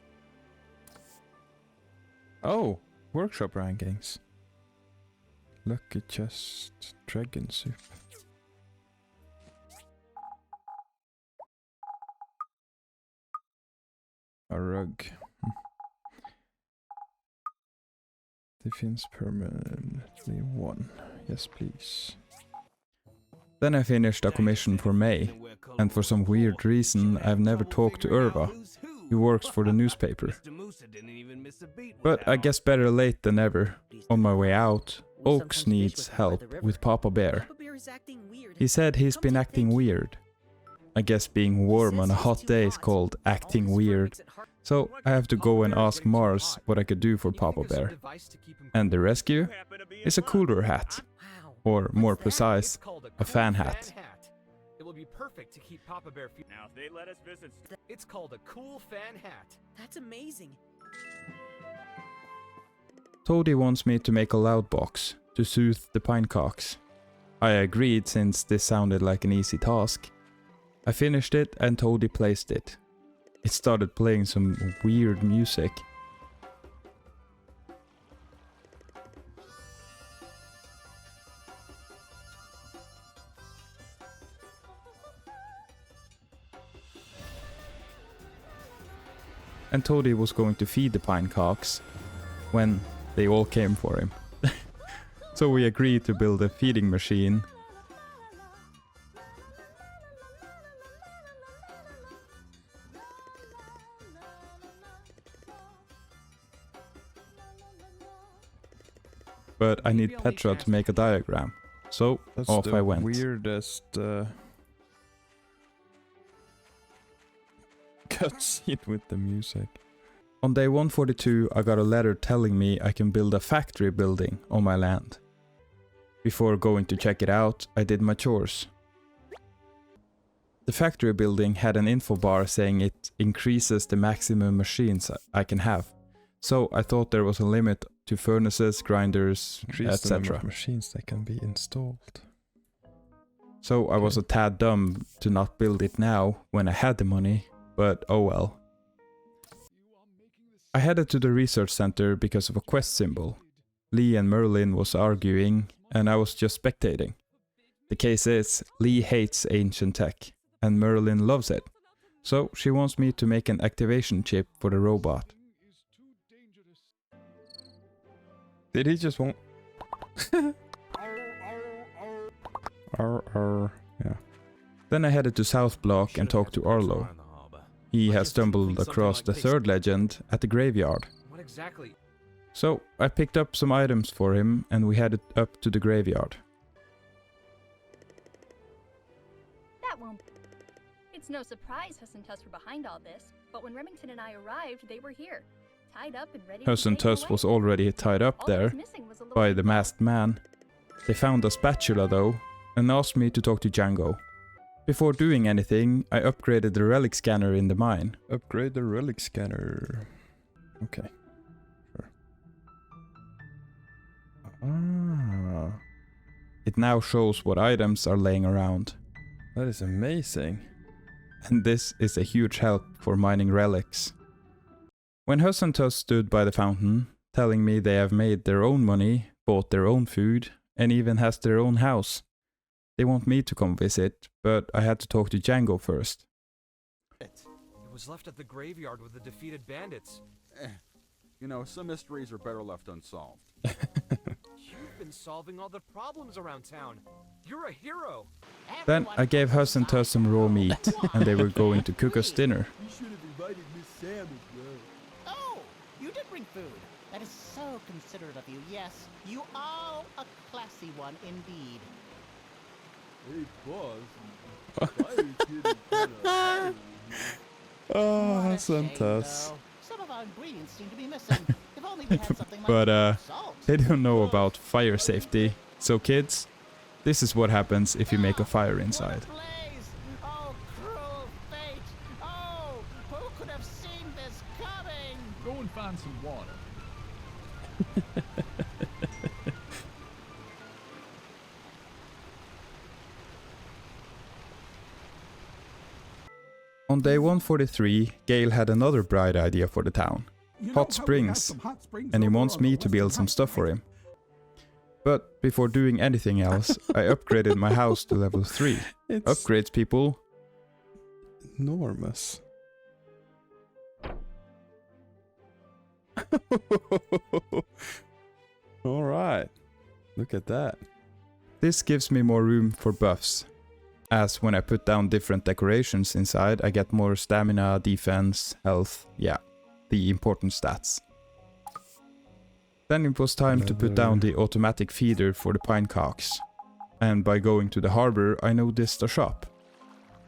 Oh, workshop rankings. Lucky chest, dragon soup. A rug. Defense permanently 1. Yes, please. Then I finished a commission for May, and for some weird reason I've never talked to Irva, who works for the newspaper. But I guess better late than never. On my way out, Oaks needs help with Papa Bear. He said he's been acting weird. I guess being warm on a hot day is called acting weird. So I have to go and ask Mars what I could do for Papa Bear. And the rescue is a cooler hat. Or more precise, a fan hat. It will be perfect to keep Papa Bear now if they let us visit. It's called a cool fan hat. That's amazing. Toadie wants me to make a loud box to soothe the pinecocks. I agreed since this sounded like an easy task. I finished it and Toadie placed it. It started playing some weird music. And Toadie was going to feed the pinecocks when they all came for him. So we agreed to build a feeding machine. But I need Petra to make a diagram. So off I went. Weirdest cutscene with the music. On day 142 I got a letter telling me I can build a factory building on my land. Before going to check it out, I did my chores. The factory building had an info bar saying it increases the maximum machines I can have. So I thought there was a limit to furnaces, grinders, etc. Machines that can be installed. So I was a tad dumb to not build it now when I had the money, but oh well. I headed to the research center because of a quest symbol. Lee and Merlin was arguing and I was just spectating. The case is, Lee hates ancient tech and Merlin loves it. So she wants me to make an activation chip for the robot. Did he just want... Yeah. Then I headed to South Block and talked to Arlo. He has stumbled across the third legend at the graveyard. What exactly? So I picked up some items for him and we headed up to the graveyard. That won't... It's no surprise Huss and Tuss were behind all this, but when Remington and I arrived, they were here. Tied up and ready Huss and Tuss was already tied up there by the masked man. They found a spatula though and asked me to talk to Django. Before doing anything, I upgraded the relic scanner in the mine. Upgrade the relic scanner. Okay. Sure. Ah. It now shows what items are laying around. That is amazing. And this is a huge help for mining relics. When Huss and Tuss stood by the fountain, telling me they have made their own money, bought their own food, and even has their own house. They want me to come visit, but I had to talk to Django first. It was left at the graveyard with the defeated bandits. You know, some mysteries are better left unsolved. You've been solving all the problems around town. You're a hero. Then I gave Huss and Tuss some raw meat, and they were going to cook us dinner. You should have invited Miss Sam as well. Oh, you did bring food. That is so considerate of you. Yes, you are a classy one indeed. Hey, boss. Why are you kidding kinda Oh, Huss and Tuss. Some of our ingredients seem to be missing. If only we had something like But salt. they don't know about fire safety. So kids, this is what happens if you make a fire inside. Oh, cruel fate. Oh, who could have seen this coming? Go and find some water. On day 143, Gale had another bright idea for the town. Hot springs, and he wants me to build some stuff for him. But before doing anything else, I upgraded my house to level 3. Upgrades, people. Enormous. Alright. Look at that. This gives me more room for buffs, as when I put down different decorations inside, I get more stamina, defense, health, yeah, the important stats. Then it was time to put down the automatic feeder for the pine cocks. And by going to the harbor, I noticed a shop.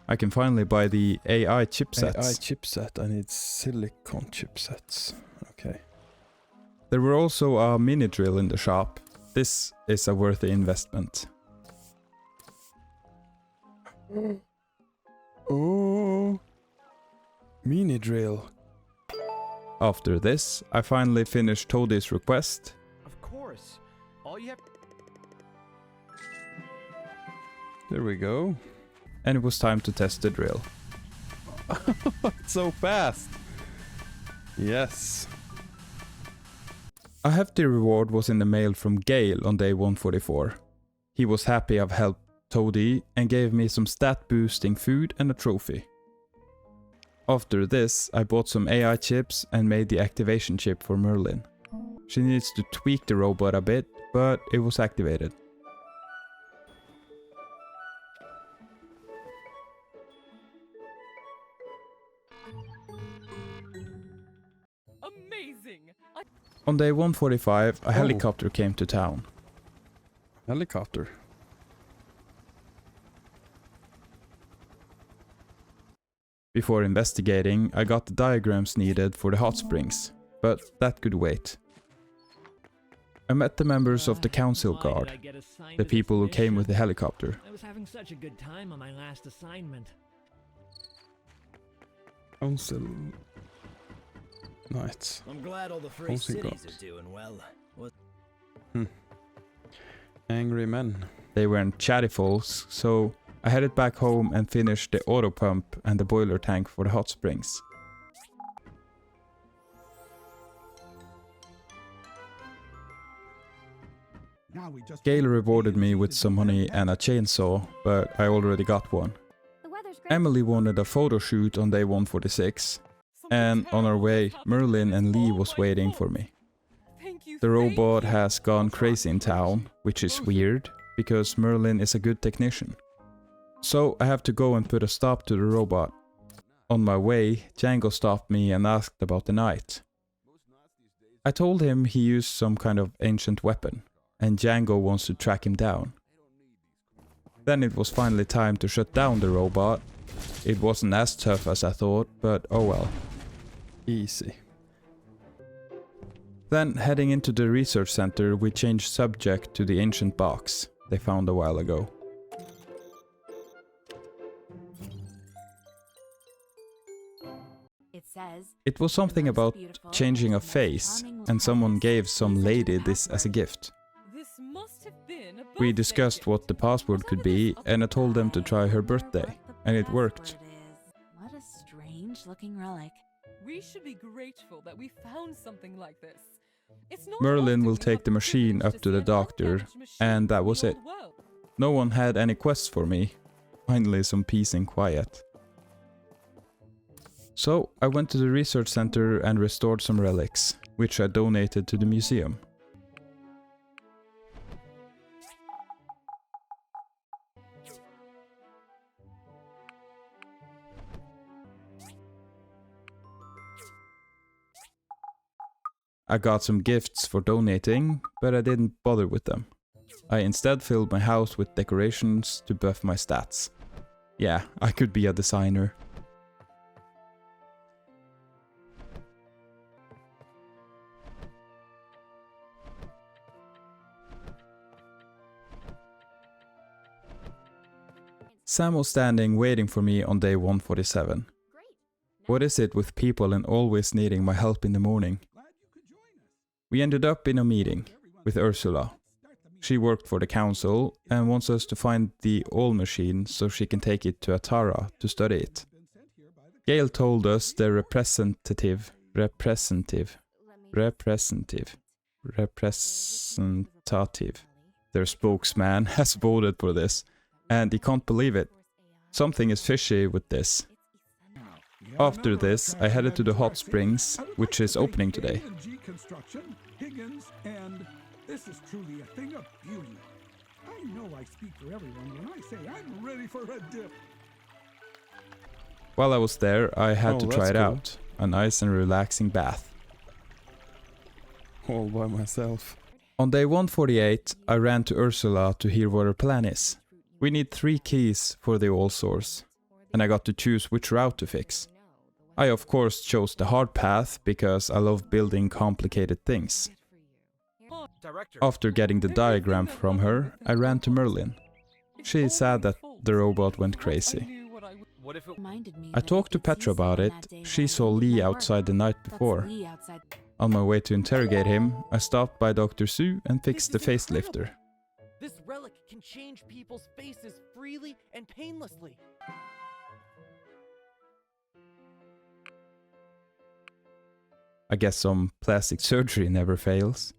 I can finally buy the AI chipsets. AI chipset, I need silicon chipsets. Okay. There were also a mini drill in the shop. This is a worthy investment. Oh, mini drill. After this, I finally finished Toadie's request. Of course. All you have. There we go. And it was time to test the drill. So fast. Yes. A hefty reward was in the mail from Gale on day 144. He was happy I've helped Toadie and gave me some stat boosting food and a trophy. After this, I bought some AI chips and made the activation chip for Merlin. She needs to tweak the robot a bit, but it was activated. Amazing! On day 145, a helicopter came to town. Helicopter. Before investigating, I got the diagrams needed for the hot springs, but that could wait. I met the members of the council guard, the people who came with the helicopter. I was having such a good time on my last assignment. Council Knights. I'm glad all the free Council cities guards. are doing well. What? Angry men. They weren't chatty folks, so I headed back home and finished the auto pump and the boiler tank for the hot springs. Gale rewarded me with some money and a chainsaw, but I already got one. Emily wanted a photo shoot on day 146, and on our way, Merlin and Lee was waiting for me. The robot has gone crazy in town, which is weird, because Merlin is a good technician. So I have to go and put a stop to the robot. On my way, Django stopped me and asked about the knight. I told him he used some kind of ancient weapon, and Django wants to track him down. Then it was finally time to shut down the robot. It wasn't as tough as I thought, but oh well. Easy. Then, heading into the research center, we changed subject to the ancient box they found a while ago. It was something about changing a face, and someone gave some lady this as a gift. We discussed what the password could be, and I told them to try her birthday, and it worked. What a strange looking relic. We should be grateful that we found something like this. It's not Merlin will take the machine up to the doctor, and that was it. No one had any quests for me. Finally some peace and quiet. So I went to the research center and restored some relics, which I donated to the museum. I got some gifts for donating, but I didn't bother with them. I instead filled my house with decorations to buff my stats. Yeah, I could be a designer. Sam was standing waiting for me on day 147. What is it with people and always needing my help in the morning? We ended up in a meeting with Ursula. She worked for the council and wants us to find the All machine so she can take it to Atara to study it. Gail told us the representative, their spokesman, has voted for this, and he can't believe it. Something is fishy with this. After this, I headed to the hot springs, which is opening today. Construction, Higgins, and this is truly a thing of beauty. I know I speak for everyone when I say I'm ready for a dip. While I was there, I had to try it cool. out. A nice and relaxing bath. All by myself. On day 148, I ran to Ursula to hear what her plan is. We need 3 keys for the all source, and I got to choose which route to fix. I of course chose the hard path because I love building complicated things. After getting the diagram from her, I ran to Merlin. She is sad that the robot went crazy. I talked to Petra about it. She saw Lee outside the night before. On my way to interrogate him, I stopped by Dr. Sue and fixed the facelifter. This relic can change people's faces freely and painlessly. I guess some plastic surgery never fails.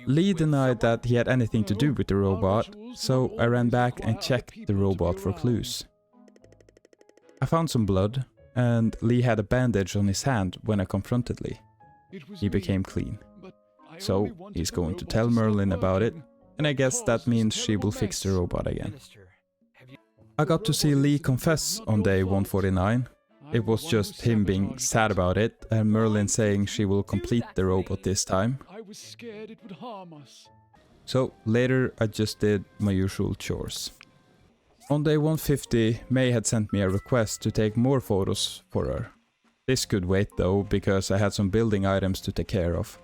Lee denied that he had anything to do with the robot, so I ran back and checked the robot for clues. I found some blood, and Lee had a bandage on his hand when I confronted Lee. He became clean. So he's going to tell Merlin about it, and I guess that means she will fix the robot again. I got to see Lee confess on day 149. It was just him being sad about it, and Merlin saying she will complete the robot this time. I was scared it would harm us. So later I just did my usual chores. On day 150, May had sent me a request to take more photos for her. This could wait though, because I had some building items to take care of.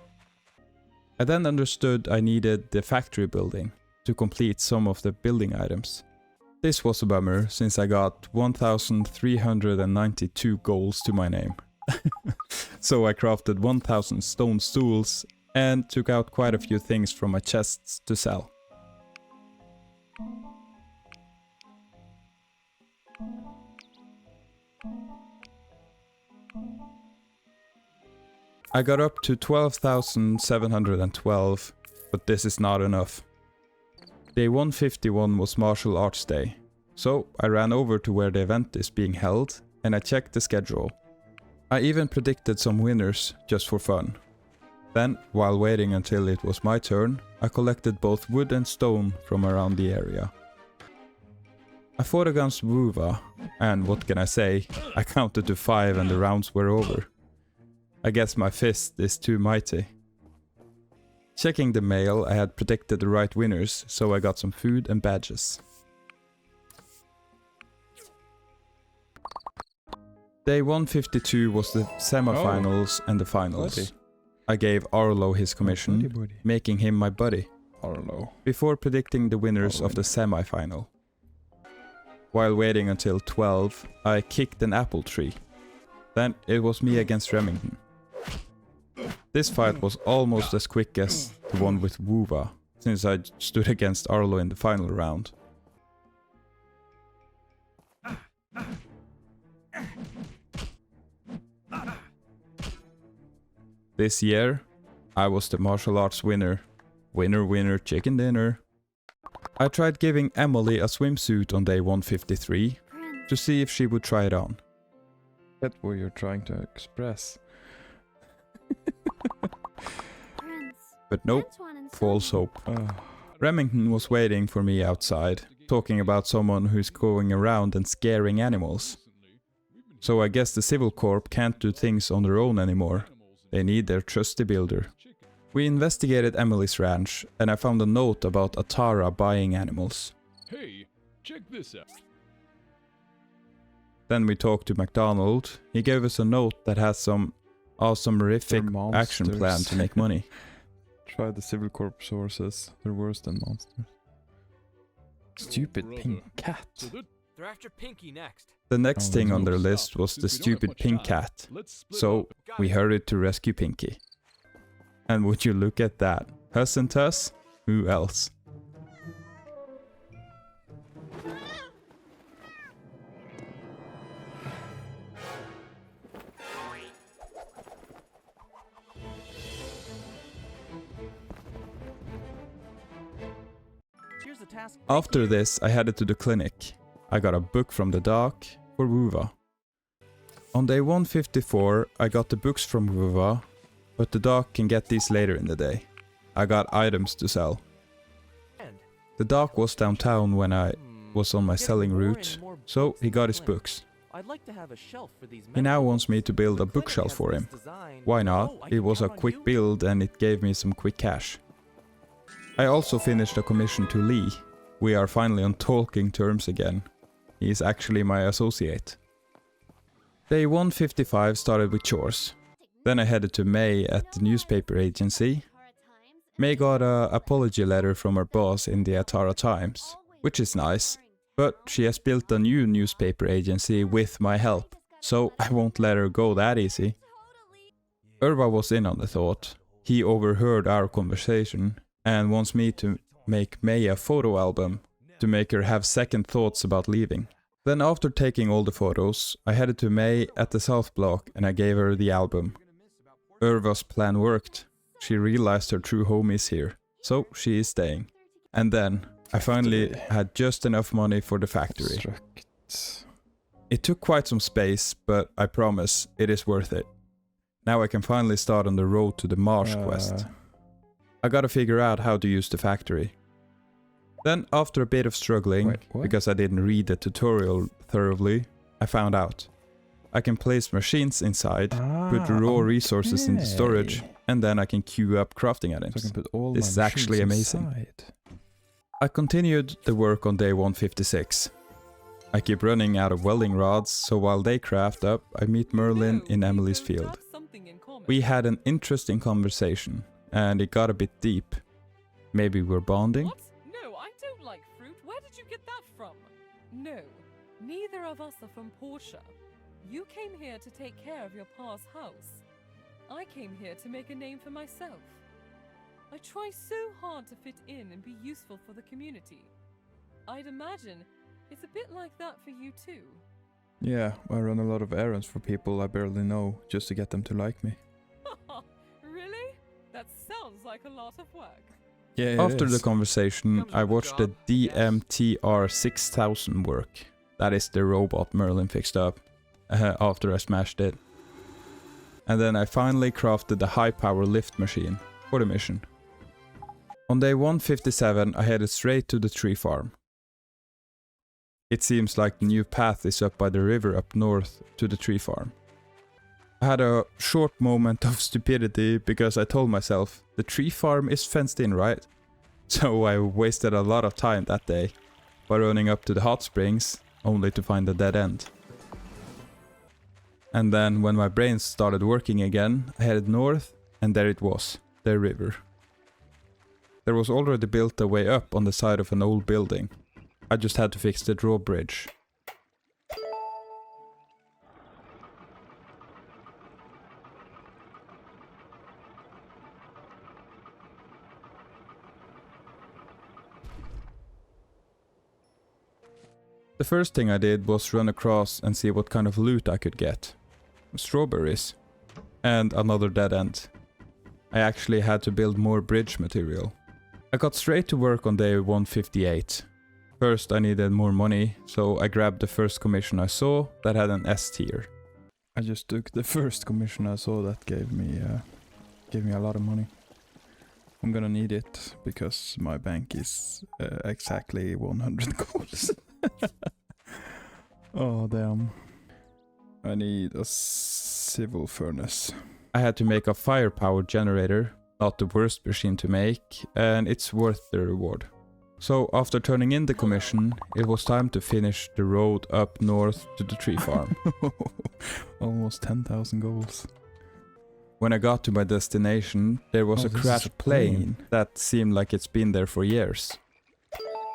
I then understood I needed the factory building to complete some of the building items. This was a bummer, since I got 1,392 goals to my name. So I crafted 1,000 stone stools and took out quite a few things from my chests to sell. I got up to 12,712, but this is not enough. Day 151 was Martial Arts Day, so I ran over to where the event is being held and I checked the schedule. I even predicted some winners just for fun. Then, while waiting until it was my turn, I collected both wood and stone from around the area. I fought against Wuva, and what can I say, I counted to 5 and the rounds were over. I guess my fist is too mighty. Checking the mail, I had predicted the right winners, so I got some food and badges. Day 152 was the semi-finals and the finals. Buddy. I gave Arlo his commission, Buddy. making him my buddy, Arlo. before predicting the winners of the semi-final. While waiting until 12, I kicked an apple tree. Then it was me against Remington. This fight was almost as quick as the one with Wuva, since I stood against Arlo in the final round. This year, I was the martial arts winner. Winner, winner, chicken dinner. I tried giving Emily a swimsuit on day 153 to see if she would try it on. That's what you're trying to express. But nope, false hope. Remington was waiting for me outside, talking about someone who's going around and scaring animals. So I guess the Civil Corp can't do things on their own anymore. They need their trusty builder. We investigated Emily's ranch, and I found a note about Atara buying animals. Hey, check this out. Then we talked to McDonald. He gave us a note that has some awesome horrific action plan to make money. Try the Civil Corp sources. They're worse than monsters. Stupid pink cat. They're after Pinky next. The next thing on their list was the stupid pink cat. So we hurried to rescue Pinky. And would you look at that? Huss and Tuss? Who else? task. After this, I headed to the clinic. I got a book from the doc for Wuva. On day 154, I got the books from Wuva, but the doc can get these later in the day. I got items to sell. The doc was downtown when I was on my selling route, so he got his books. I'd like to have a shelf for these He now wants me to build a bookshelf for him. Why not? It was a quick build and it gave me some quick cash. I also finished a commission to Lee. We are finally on talking terms again. He is actually my associate. Day 155 started with chores. Then I headed to May at the newspaper agency. May got an apology letter from her boss in the Atara Times, which is nice, but she has built a new newspaper agency with my help, so I won't let her go that easy. Irva was in on the thought. He overheard our conversation and wants me to make May a photo album to make her have second thoughts about leaving. Then after taking all the photos, I headed to May at the South Block and I gave her the album. Irva's plan worked. She realized her true home is here, so she is staying. And then I finally had just enough money for the factory. It took quite some space, but I promise it is worth it. Now I can finally start on the road to the Marsh quest. I gotta figure out how to use the factory. Then after a bit of struggling, because I didn't read the tutorial thoroughly, I found out. I can place machines inside, put raw resources in the storage, and then I can queue up crafting items. So I can put all This is my actually machines amazing. inside. I continued the work on day 156. I keep running out of welding rods, so while they craft up, I meet Merlin in Emily's field. We had an interesting conversation, and it got a bit deep. Maybe we're bonding? No, I don't like fruit. Where did you get that from? No, neither of us are from Portia. You came here to take care of your pa's house. I came here to make a name for myself. I try so hard to fit in and be useful for the community. I'd imagine it's a bit like that for you too. Yeah, I run a lot of errands for people I barely know just to get them to like me. Really? That sounds like a lot of work. Yeah, After the conversation, I watched the DMTR 6000 work. That is the robot Merlin fixed up after I smashed it. And then I finally crafted the high power lift machine for the mission. On day 157, I headed straight to the tree farm. It seems like the new path is up by the river up north to the tree farm. I had a short moment of stupidity because I told myself the tree farm is fenced in, right? So I wasted a lot of time that day by running up to the hot springs only to find a dead end. And then when my brain started working again, I headed north and there it was, the river. There was already built a way up on the side of an old building. I just had to fix the drawbridge. The first thing I did was run across and see what kind of loot I could get. Strawberries. And another dead end. I actually had to build more bridge material. I got straight to work on day 158. First I needed more money, so I grabbed the first commission I saw that had an S tier. I just took the first commission I saw that gave me a lot of money. I'm gonna need it because my bank is exactly 100 goals. Oh damn. I need a civil furnace. I had to make a firepower generator, not the worst machine to make, and it's worth the reward. So after turning in the commission, it was time to finish the road up north to the tree farm. Almost 10,000 goals. When I got to my destination, there was a crashed plane that seemed like it's been there for years.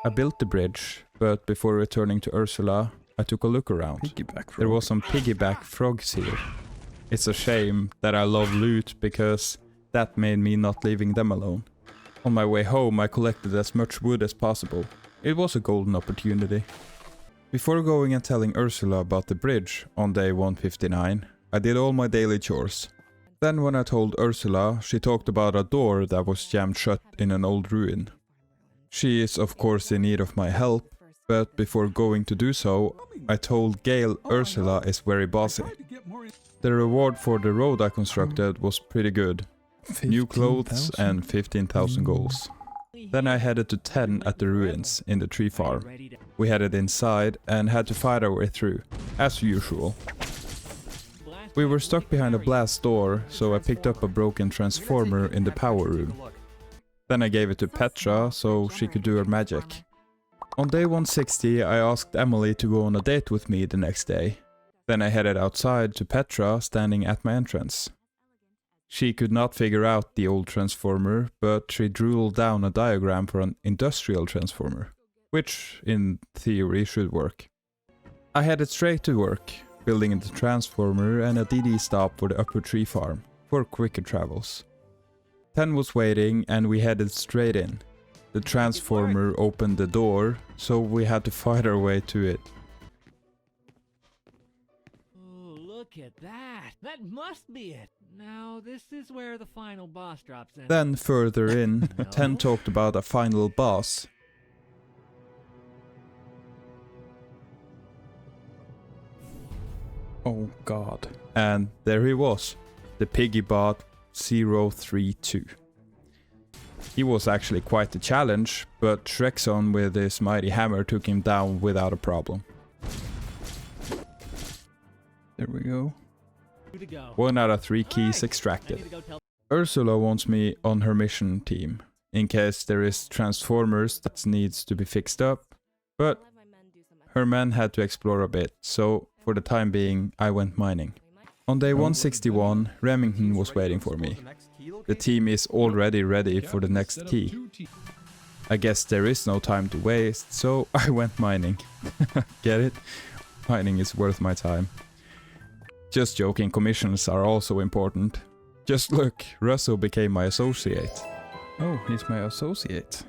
I built the bridge, but before returning to Ursula, I took a look around. There was some piggyback frogs here. It's a shame that I love loot because that made me not leaving them alone. On my way home, I collected as much wood as possible. It was a golden opportunity. Before going and telling Ursula about the bridge on day 159, I did all my daily chores. Then when I told Ursula, she talked about a door that was jammed shut in an old ruin. She is of course in need of my help, but before going to do so, I told Gale Ursula is very bossy. The reward for the road I constructed was pretty good. New clothes and 15,000 golds. Then I headed to 10 at the ruins in the tree farm. We headed inside and had to fight our way through, as usual. We were stuck behind a blast door, so I picked up a broken transformer in the power room. Then I gave it to Petra so she could do her magic. On day 160 I asked Emily to go on a date with me the next day. Then I headed outside to Petra standing at my entrance. She could not figure out the old transformer, but she drew down a diagram for an industrial transformer, which in theory should work. I headed straight to work, building the transformer and a DD stop for the upper tree farm, for quicker travels. 10 was waiting and we headed straight in. The transformer opened the door, so we had to fight our way to it. Oh, look at that! That must be it! Now, this is where the final boss drops in. Then further in, 10 talked about a final boss. Oh god. And there he was, the Piggybot 032. He was actually quite the challenge, but Shrexon with his mighty hammer took him down without a problem. There we go. 1 out of 3 keys extracted. Ursula wants me on her mission team, in case there is transformers that needs to be fixed up, but her men had to explore a bit, so for the time being I went mining. On day 161, Remington was waiting for me. The team is already ready for the next key. I guess there is no time to waste, so I went mining. Get it? Mining is worth my time. Just joking, commissions are also important. Just look, Russell became my associate. Oh, he's my associate.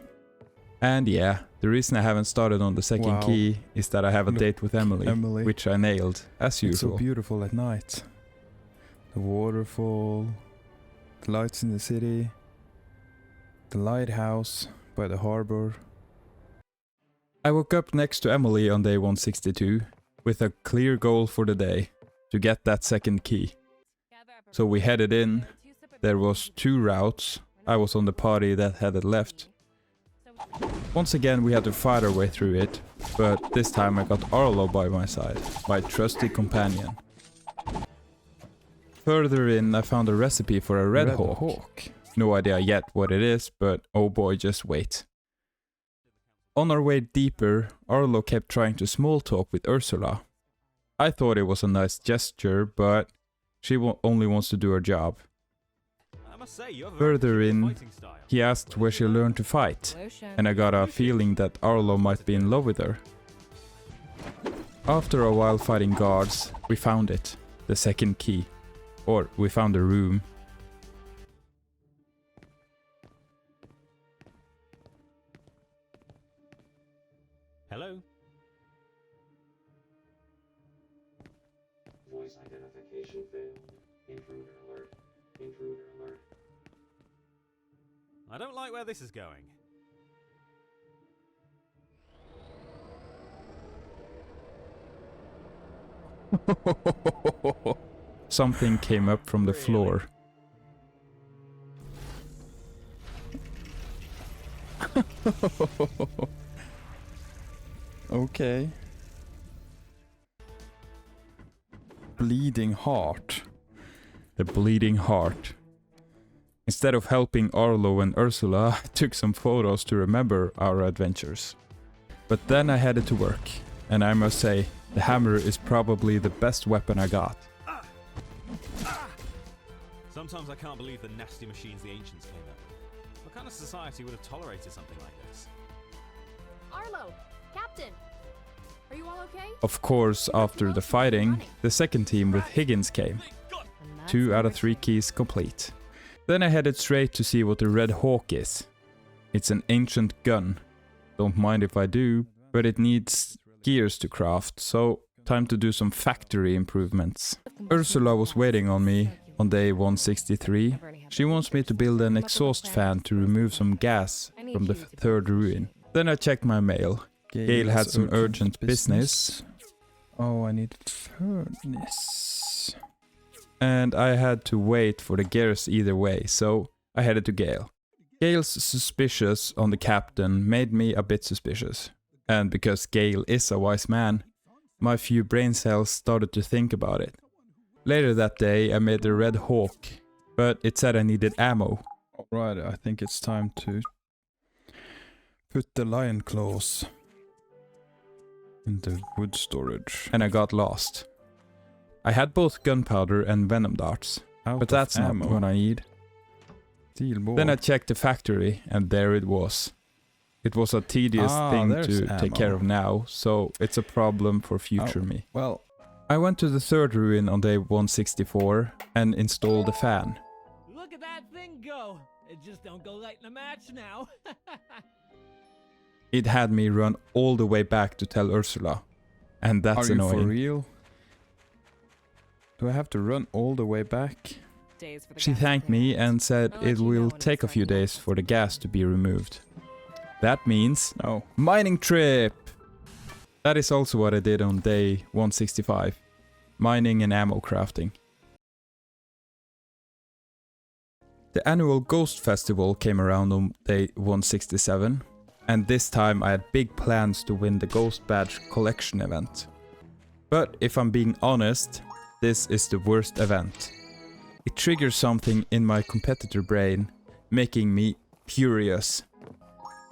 And yeah, the reason I haven't started on the second key is that I have a date with Emily, which I nailed, as usual. It's so beautiful at night. The waterfall, the lights in the city, the lighthouse by the harbor. I woke up next to Emily on day 162 with a clear goal for the day, to get that second key. So we headed in. There was 2 routes. I was on the party that headed left. Once again we had to fight our way through it, but this time I got Arlo by my side, my trusty companion. Further in I found a recipe for a red hawk. No idea yet what it is, but oh boy, just wait. On our way deeper, Arlo kept trying to small talk with Ursula. I thought it was a nice gesture, but she only wants to do her job. Further in, he asked where she learned to fight, and I got a feeling that Arlo might be in love with her. After a while fighting guards, we found it, the second key. Or we found a room. Hello? Voice identification failed. Intruder alert. Intruder alert. I don't like where this is going. Something came up from the floor. Okay. Bleeding heart. The bleeding heart. Instead of helping Arlo and Ursula, I took some photos to remember our adventures. But then I headed to work, and I must say, the hammer is probably the best weapon I got. Sometimes I can't believe the nasty machines the ancients came up with. What kind of society would have tolerated something like this? Arlo, Captain, are you all okay? Of course, after the fighting, the second team with Higgins came. 2 out of 3 keys complete. Then I headed straight to see what the Red Hawk is. It's an ancient gun. Don't mind if I do, but it needs gears to craft, so time to do some factory improvements. Ursula was waiting on me on day 163. She wants me to build an exhaust fan to remove some gas from the 3rd ruin. Then I checked my mail. Gale had some urgent business. Oh, I need furnace. And I had to wait for the gears either way, so I headed to Gale. Gale's suspicious on the captain made me a bit suspicious. And because Gale is a wise man, my few brain cells started to think about it. Later that day I made the Red Hawk, but it said I needed ammo. Alright, I think it's time to put the lion claws in the wood storage. And I got lost. I had both gunpowder and venom darts, but that's not what I need. Then I checked the factory, and there it was. It was a tedious thing to take care of now, so it's a problem for future me. Well, I went to the third ruin on day 164 and installed a fan. Look at that thing go! It just don't go like in a match now. It had me run all the way back to tell Ursula, and that's annoying. Are you for real? Do I have to run all the way back? She thanked me and said it will take a few days for the gas to be removed. That means mining trip! That is also what I did on day 165. Mining and ammo crafting. The annual Ghost Festival came around on day 167, and this time I had big plans to win the Ghost Badge collection event. But if I'm being honest, this is the worst event. It triggers something in my competitor brain, making me furious.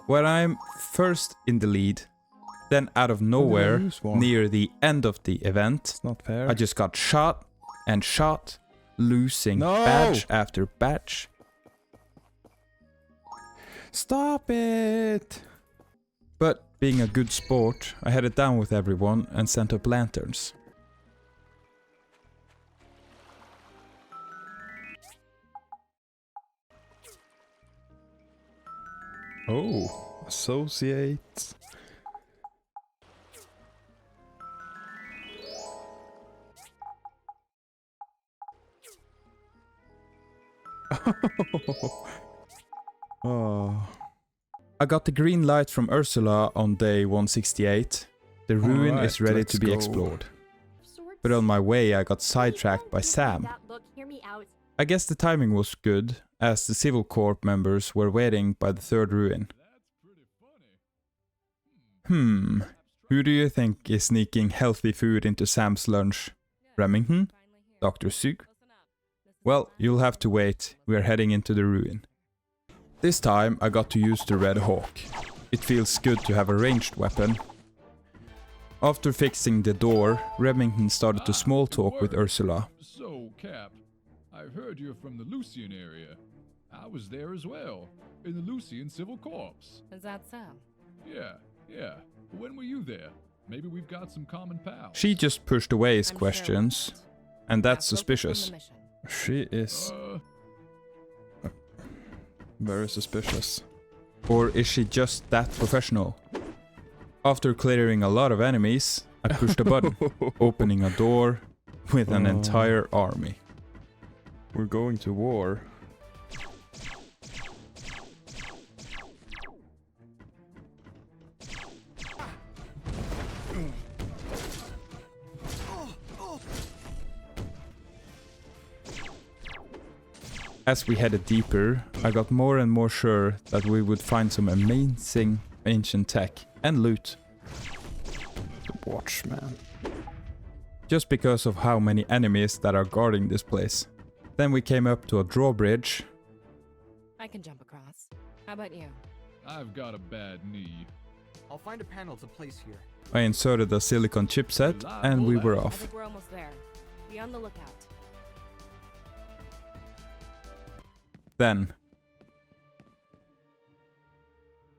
When I'm first in the lead, then out of nowhere, near the end of the event, I just got shot and shot, losing badge after badge. Stop it! But being a good sport, I headed down with everyone and sent up lanterns. Oh, associate. Oh. I got the green light from Ursula on day 168. The ruin is ready to be explored. But on my way I got sidetracked by Sam. I guess the timing was good, as the Civil Corps members were waiting by the third ruin. Who do you think is sneaking healthy food into Sam's lunch? Remington? Dr. Seuss? Well, you'll have to wait, we are heading into the ruin. This time I got to use the Red Hawk. It feels good to have a ranged weapon. After fixing the door, Remington started to small talk with Ursula. So, Cap, I've heard you're from the Lucian area. I was there as well, in the Lucian Civil Corps. Is that so? Yeah. When were you there? Maybe we've got some common pals. She just pushed away his questions, and that's suspicious. She is very suspicious. Or is she just that professional? After clearing a lot of enemies, I pushed a button, opening a door with an entire army. We're going to war. As we headed deeper, I got more and more sure that we would find some amazing ancient tech and loot. The Watchman. Just because of how many enemies that are guarding this place. Then we came up to a drawbridge. I can jump across. How about you? I've got a bad knee. I'll find a panel to place here. I inserted a silicon chipset and we were I off. think we're almost there. Be on the lookout. Then,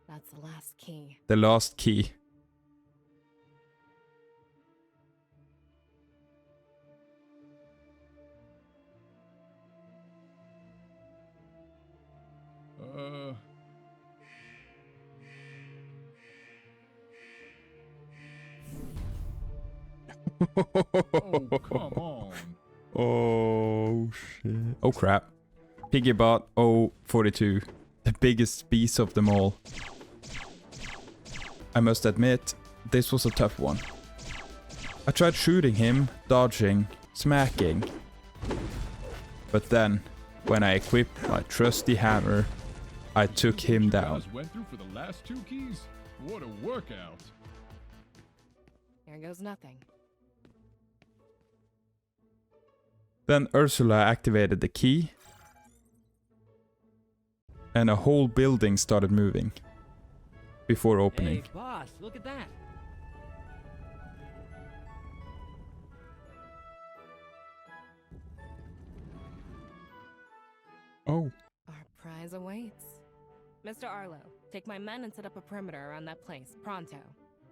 That's the last key. the last key. Oh, come on. Oh shit. Oh crap. Piggybot 042. The biggest beast of them all. I must admit, this was a tough one. I tried shooting him, dodging, smacking. But then, when I equipped my trusty hammer, I took him down. Went through for the last 2 keys. What a workout. Here goes nothing. Then Ursula activated the key, and a whole building started moving before opening. Hey, boss, look at that. Oh. Our prize awaits. Mr. Arlo, take my men and set up a perimeter around that place, pronto.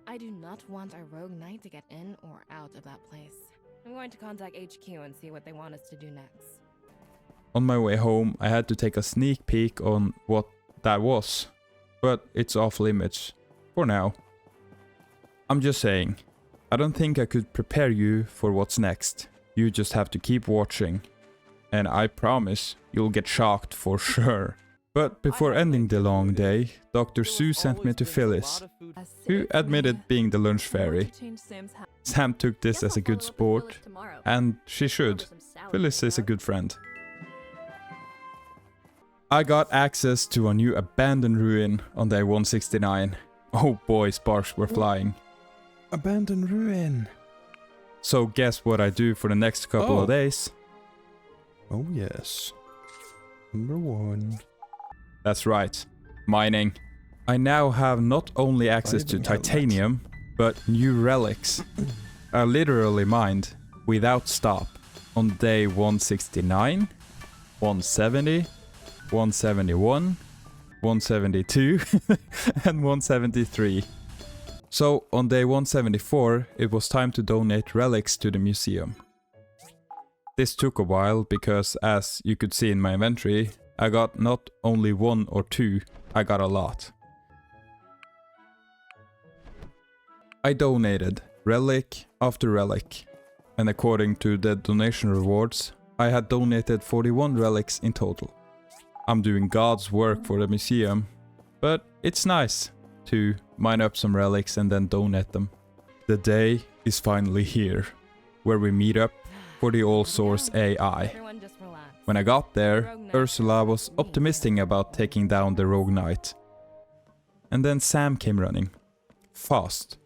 I do not want a rogue knight to get in or out of that place. I'm going to contact HQ and see what they want us to do next. On my way home, I had to take a sneak peek on what that was, but it's off limits for now. I'm just saying, I don't think I could prepare you for what's next. You just have to keep watching, and I promise you'll get shocked for sure. But before ending the long day, Dr. Sue sent me to Phyllis, who admitted being the lunch fairy. Sam took this as a good sport, and she should. Phyllis is a good friend. I got access to a new abandoned ruin on day 169. Oh boy, sparks were flying. Abandoned ruin. So guess what I do for the next couple of days? Oh yes. Number 1. That's right, mining. I now have not only access to titanium, but new relics. I literally mined without stop on day 169, 170, 171, 172 and 173. So on day 174 it was time to donate relics to the museum. This took a while because, as you could see in my inventory, I got not only 1 or 2, I got a lot. I donated relic after relic, and according to the donation rewards, I had donated 41 relics in total. I'm doing God's work for the museum, but it's nice to mine up some relics and then donate them. The day is finally here, where we meet up for the all-source AI. When I got there, Ursula was optimistic about taking down the rogue knight. And then Sam came running. Fast.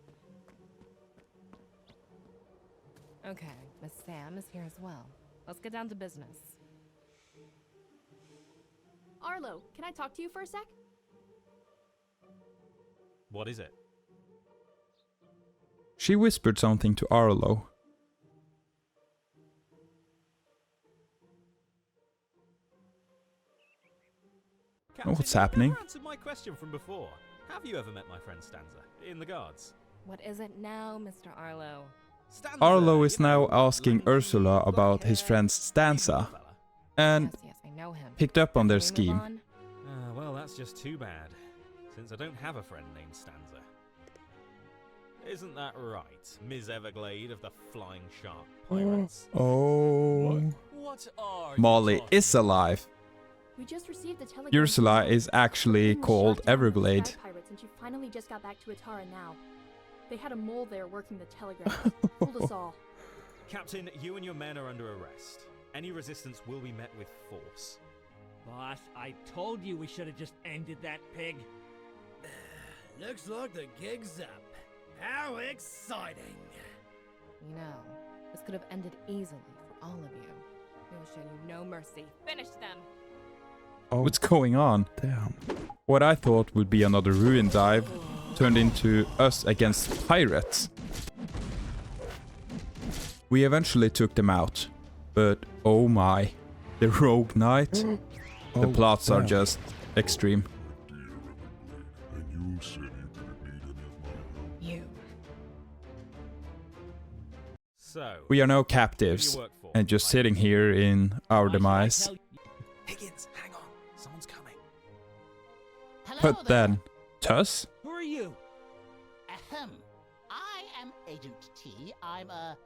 Okay, Miss Sam is here as well. Let's get down to business. Arlo, can I talk to you for a sec? What is it? She whispered something to Arlo. Captain, what's happening? You never answered my question from before. Have you ever met my friend Stanza in the guards? What is it now, Mr. Arlo? Stanza, Arlo is now asking Ursula about his friend Stanza, and Yes, I know him. picked up on their Can we move scheme. on? Well, that's just too bad, since I don't have a friend named Stanza. Isn't that right, Ms. Everglade of the Flying Shark Pirates? Oh. What are Molly is alive. We just received the telegram. Ursula is actually called Everglade. Pirates, and she finally just got back to Atara now. They had a mole there working the telegram. Fooled us all. Captain, you and your men are under arrest. Any resistance will be met with force. Boss, I told you we should have just ended that pig. Looks like the gig's up. How exciting! You know, this could have ended easily for all of you. We will show you no mercy. Finish them! Oh. What's going on? Damn. What I thought would be another ruin dive turned into us against pirates. We eventually took them out, but oh my, the rogue knight. The plots are just extreme. And you said you didn't need any of my help. You. So, We are now captives and just sitting here in our demise. Higgins, hang on. Someone's coming. But then, Tuss? Who are you? Ahem. I am Agent T. I'm a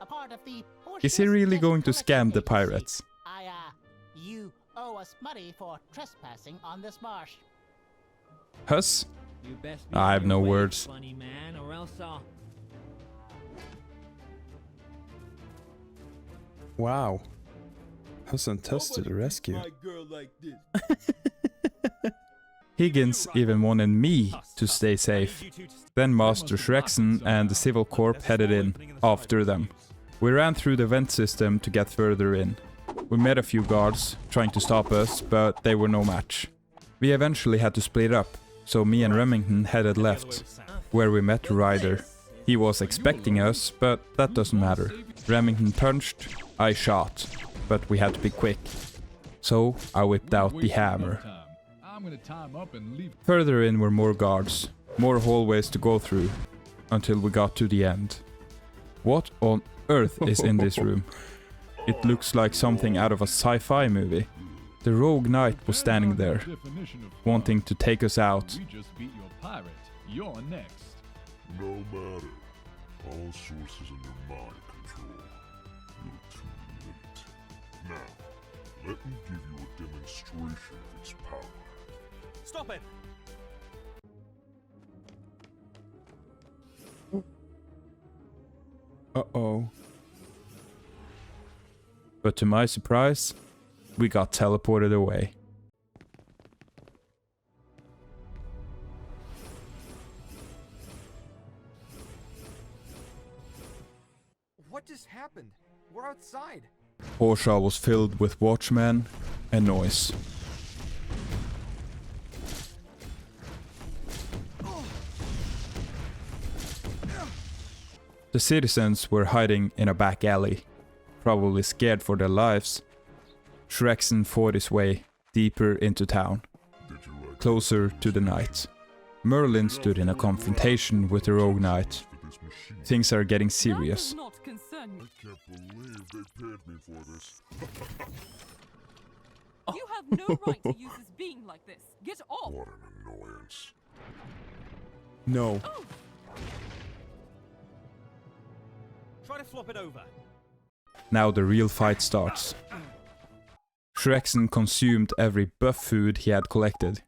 part of the Portia. Is he really going to scam the pirates? You owe us money for trespassing on this marsh. Huss? You best be I on have your no way, words. funny man, or else I'll... Wow. Hasn't tested the rescue. Higgins even wanted me to stay safe. Then Master Shrexen and the Civil Corp headed in after them. We ran through the vent system to get further in. We met a few guards trying to stop us, but they were no match. We eventually had to split up, so me and Remington headed left, where we met Ryder. He was expecting us, but that doesn't matter. Remington punched, I shot, but we had to be quick. So I whipped out the hammer. I'm gonna tie him up and leave. Further in were more guards, more hallways to go through, until we got to the end. What on earth is in this room? It looks like something out of a sci-fi movie. The rogue knight was standing there, wanting to take us out. We just beat your pirate. You're next. No matter. All sources under my control. You're too late. Now, let me give you a demonstration of its power. Stop him! Uh-oh. But to my surprise, we got teleported away. What just happened? We're outside. Portia was filled with watchmen and noise. The citizens were hiding in a back alley, probably scared for their lives. Shrexen fought his way deeper into town, closer to the knight. Merlin stood in a confrontation with the rogue knight. Things are getting serious. I can't believe they paid me for this. You have no right to use this being like this. Get off! What an annoyance. No. Try to flop it over. Now the real fight starts. Shrexen consumed every buff food he had collected,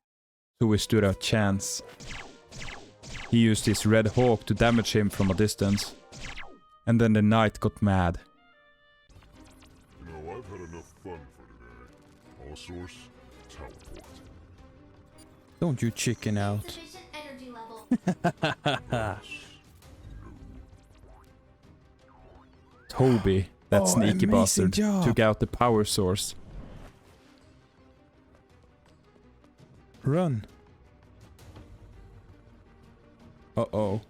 so we stood a chance. He used his red hawk to damage him from a distance, and then the knight got mad. You know, I've had enough fun for today. All source, teleport. Don't you chicken out. Sufficient energy level. Toby, that sneaky amazing bastard, job. took out the power source. Run. Uh-oh.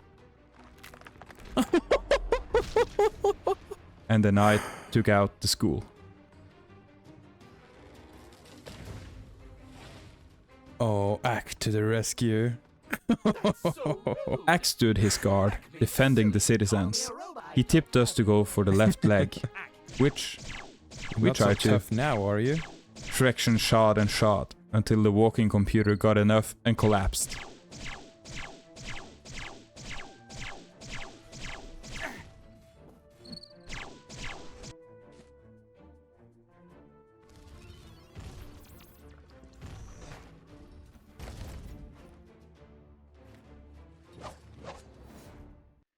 And the knight took out the school. Oh, Axe to the rescue. Axe stood his guard, defending the citizens. He tipped us to go for the left leg, which we Not so tried to. tough now, are you? Shrexen shot and shot until the walking computer got enough and collapsed.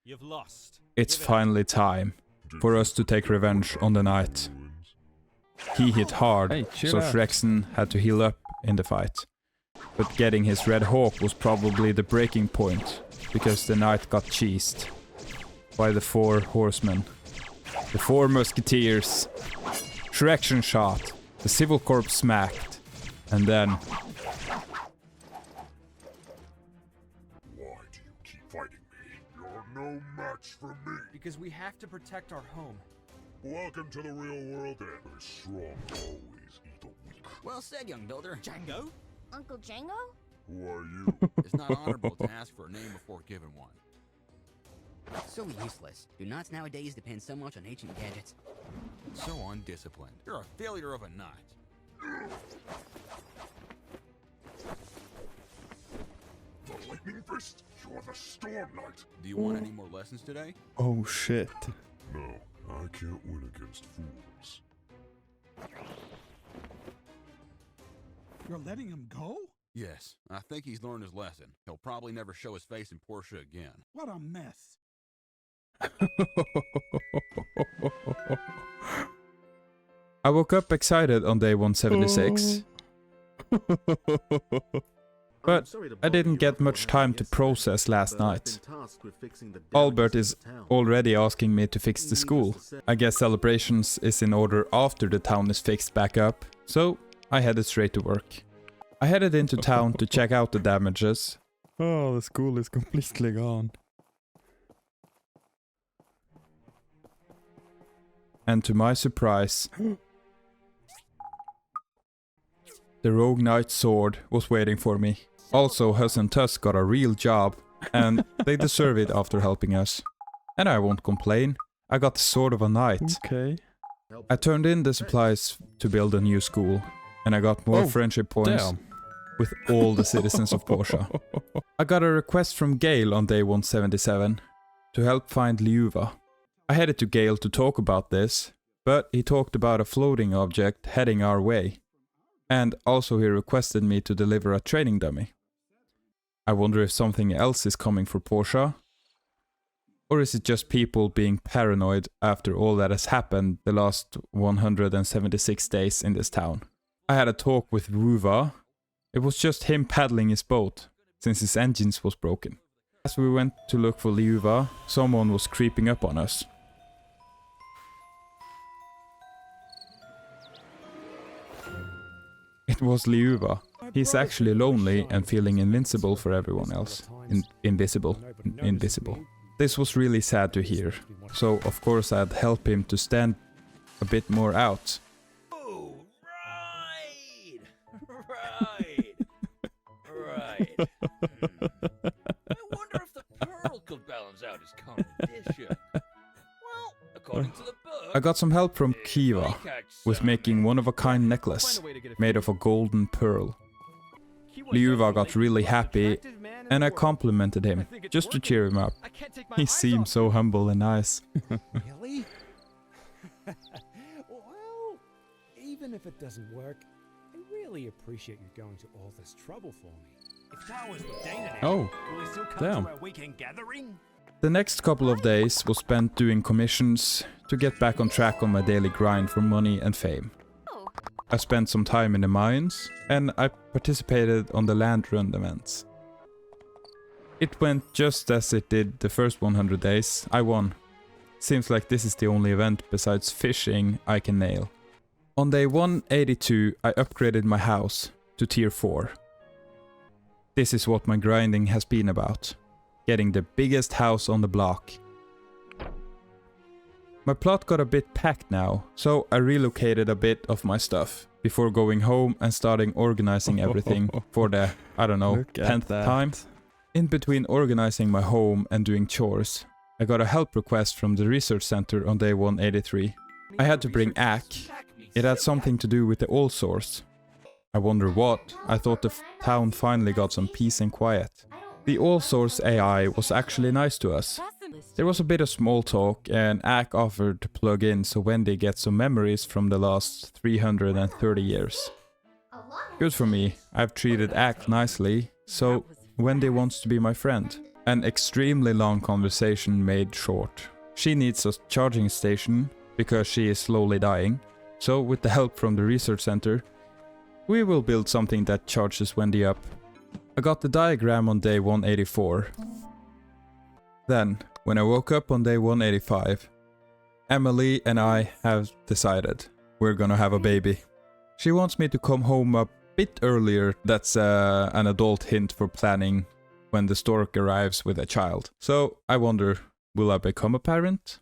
You've lost. It's finally time for us to take revenge on the knight. He hit hard, Hey, chill so out. Shrexen had to heal up in the fight. But getting his red hawk was probably the breaking point, because the knight got cheesed by the 4 horsemen. The 4 musketeers. Shrexen shot, the civil corps smacked, and then... Why do you keep fighting me? You're no match for me. Because we have to protect our home. Welcome to the real world, and the strong always eat the weak. Well said, young builder. Django? Uncle Django? Who are you? It's not honorable to ask for a name before giving one. So useless. Do knots nowadays depend so much on ancient gadgets? So undisciplined. You're a failure of a knot. The lightning fist? You're the storm knight. Do you want any more lessons today? Oh shit. No, I can't win against fools. You're letting him go? Yes, I think he's learned his lesson. He'll probably never show his face in Portia again. What a mess. I woke up excited on day 176. But I didn't get much time to process last night. Albert is already asking me to fix the school. I guess celebrations is in order after the town is fixed back up, so I headed straight to work. I headed into town to check out the damages. Oh, the school is completely gone. And to my surprise, the Rogue Knight's sword was waiting for me. Also, Huss and Tuss got a real job, and they deserve it after helping us. And I won't complain. I got the sword of a knight. Okay. I turned in the supplies to build a new school, and I got more friendship points with all the citizens of Portia. I got a request from Gale on day 177 to help find Liuva. I headed to Gale to talk about this, but he talked about a floating object heading our way. And also he requested me to deliver a training dummy. I wonder if something else is coming for Portia? Or is it just people being paranoid after all that has happened the last 176 days in this town? I had a talk with Ruva. It was just him paddling his boat, since his engines was broken. As we went to look for Liuva, someone was creeping up on us. It was Liuva. He's actually lonely and feeling invincible for everyone else. Invisible. This was really sad to hear. So of course I'd help him to stand a bit more out. Oh, right. I wonder if the pearl could balance out his competition. Well, according to the book, I got some help from Kiva with making one-of-a-kind necklace made of a golden pearl. Liuva got really happy and I complimented him just to cheer him up. He seemed so humble and nice. Really? Well, even if it doesn't work, I really appreciate you going to all this trouble for me. If that was the day now, will we still come to our weekend gathering? The next couple of days was spent doing commissions to get back on track on my daily grind for money and fame. I spent some time in the mines, and I participated on the land run events. It went just as it did the first 100 days. I won. Seems like this is the only event besides fishing I can nail. On day 182 I upgraded my house to tier 4. This is what my grinding has been about. Getting the biggest house on the block. My plot got a bit packed now, so I relocated a bit of my stuff before going home and starting organizing everything for the, I don't know, 10th time. In between organizing my home and doing chores, I got a help request from the research center on day 183. I had to bring Ack. It had something to do with the all source. I wonder what. I thought the town finally got some peace and quiet. The all source AI was actually nice to us. There was a bit of small talk and Ack offered to plug in so Wendy gets some memories from the last 330 years. Good for me, I've treated Ack nicely, so Wendy wants to be my friend. An extremely long conversation made short. She needs a charging station because she is slowly dying, so with the help from the research center, we will build something that charges Wendy up. I got the diagram on day 184. Then, when I woke up on day 185, Emily and I have decided we're gonna have a baby. She wants me to come home a bit earlier. That's an adult hint for planning when the stork arrives with a child. So I wonder, will I become a parent?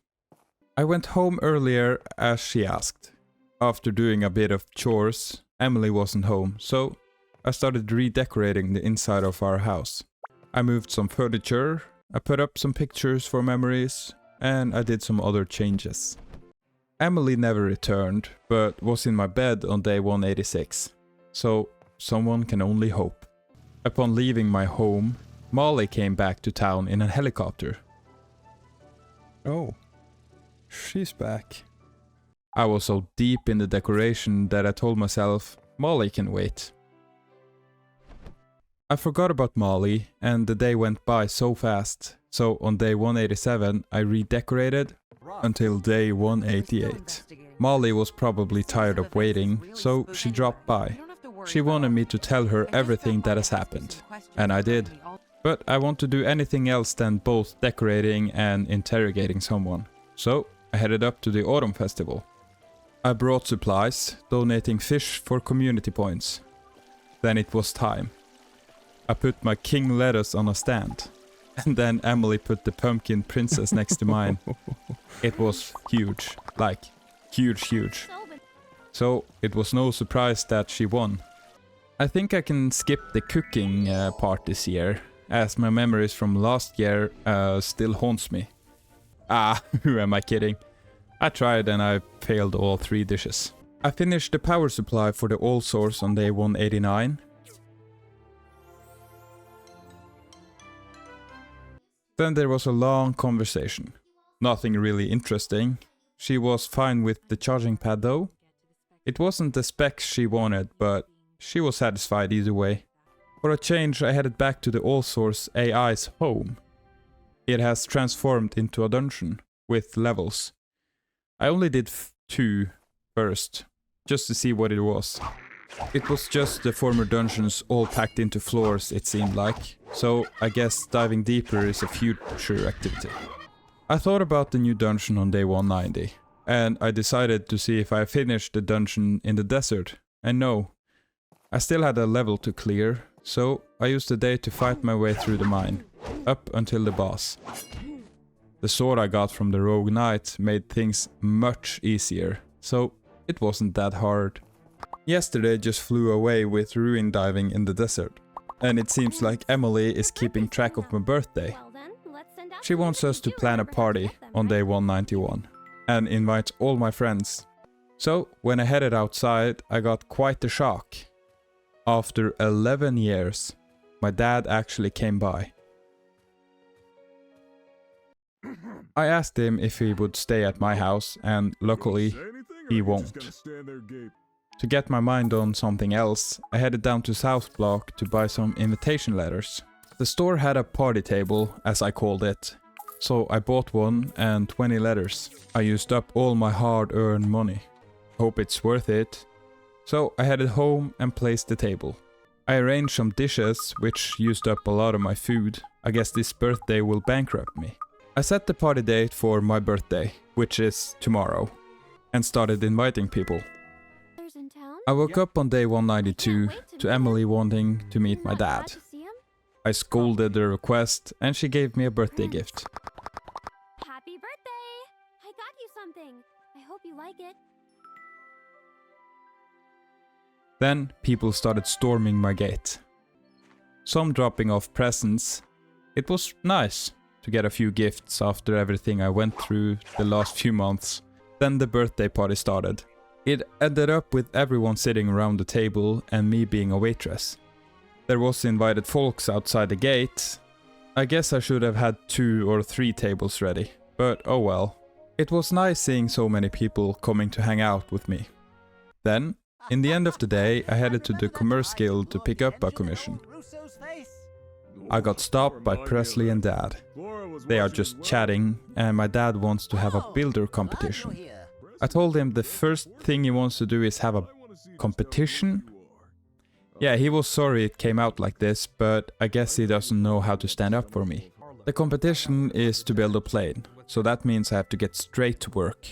I went home earlier as she asked. After doing a bit of chores, Emily wasn't home, so I started redecorating the inside of our house. I moved some furniture, I put up some pictures for memories, and I did some other changes. Emily never returned, but was in my bed on day 186, so someone can only hope. Upon leaving my home, Molly came back to town in a helicopter. Oh, she's back. I was so deep in the decoration that I told myself, Molly can wait. I forgot about Molly, and the day went by so fast. So on day 187 I redecorated until day 188. Molly was probably tired of waiting, so she dropped by. She wanted me to tell her everything that has happened, and I did. But I want to do anything else than both decorating and interrogating someone. So I headed up to the autumn festival. I brought supplies, donating fish for community points. Then it was time. I put my king lettuce on a stand. And then Emily put the pumpkin princess next to mine. It was huge. Like, huge. So it was no surprise that she won. I think I can skip the cooking part this year, as my memories from last year still haunts me. Ah, who am I kidding? I tried and I failed all 3 dishes. I finished the power supply for the all source on day 189. Then there was a long conversation. Nothing really interesting. She was fine with the charging pad though. It wasn't the specs she wanted, but she was satisfied either way. For a change, I headed back to the All Source AI's home. It has transformed into a dungeon with levels. I only did 2 first, just to see what it was. It was just the former dungeons all packed into floors, it seemed like, so I guess diving deeper is a future activity. I thought about the new dungeon on day 190, and I decided to see if I finished the dungeon in the desert, and no. I still had a level to clear, so I used the day to fight my way through the mine, up until the boss. The sword I got from the rogue knight made things much easier, so it wasn't that hard. Yesterday just flew away with ruin diving in the desert, and it seems like Emily is keeping track of my birthday. She wants us to plan a party on day 191, and invites all my friends. So when I headed outside, I got quite the shock. After 11 years, my dad actually came by. I asked him if he would stay at my house, and luckily, he won't. To get my mind on something else, I headed down to South Block to buy some invitation letters. The store had a party table, as I called it, so I bought one and 20 letters. I used up all my hard-earned money. Hope it's worth it. So I headed home and placed the table. I arranged some dishes, which used up a lot of my food. I guess this birthday will bankrupt me. I set the party date for my birthday, which is tomorrow, and started inviting people. I woke up on day 192 to Emily wanting to meet my dad. I scolded the request and she gave me a birthday gift. Happy birthday! I got you something. I hope you like it. Then people started storming my gate. Some dropping off presents. It was nice to get a few gifts after everything I went through the last few months. Then the birthday party started. It ended up with everyone sitting around the table and me being a waitress. There was invited folks outside the gate. I guess I should have had 2 or 3 tables ready, but oh well. It was nice seeing so many people coming to hang out with me. Then, in the end of the day, I headed to the Commerce Guild to pick up a commission. I got stopped by Presley and Dad. They are just chatting, and my dad wants to have a builder competition. I told him the first thing he wants to do is have a competition. Yeah, he was sorry it came out like this, but I guess he doesn't know how to stand up for me. The competition is to build a plane, so that means I have to get straight to work.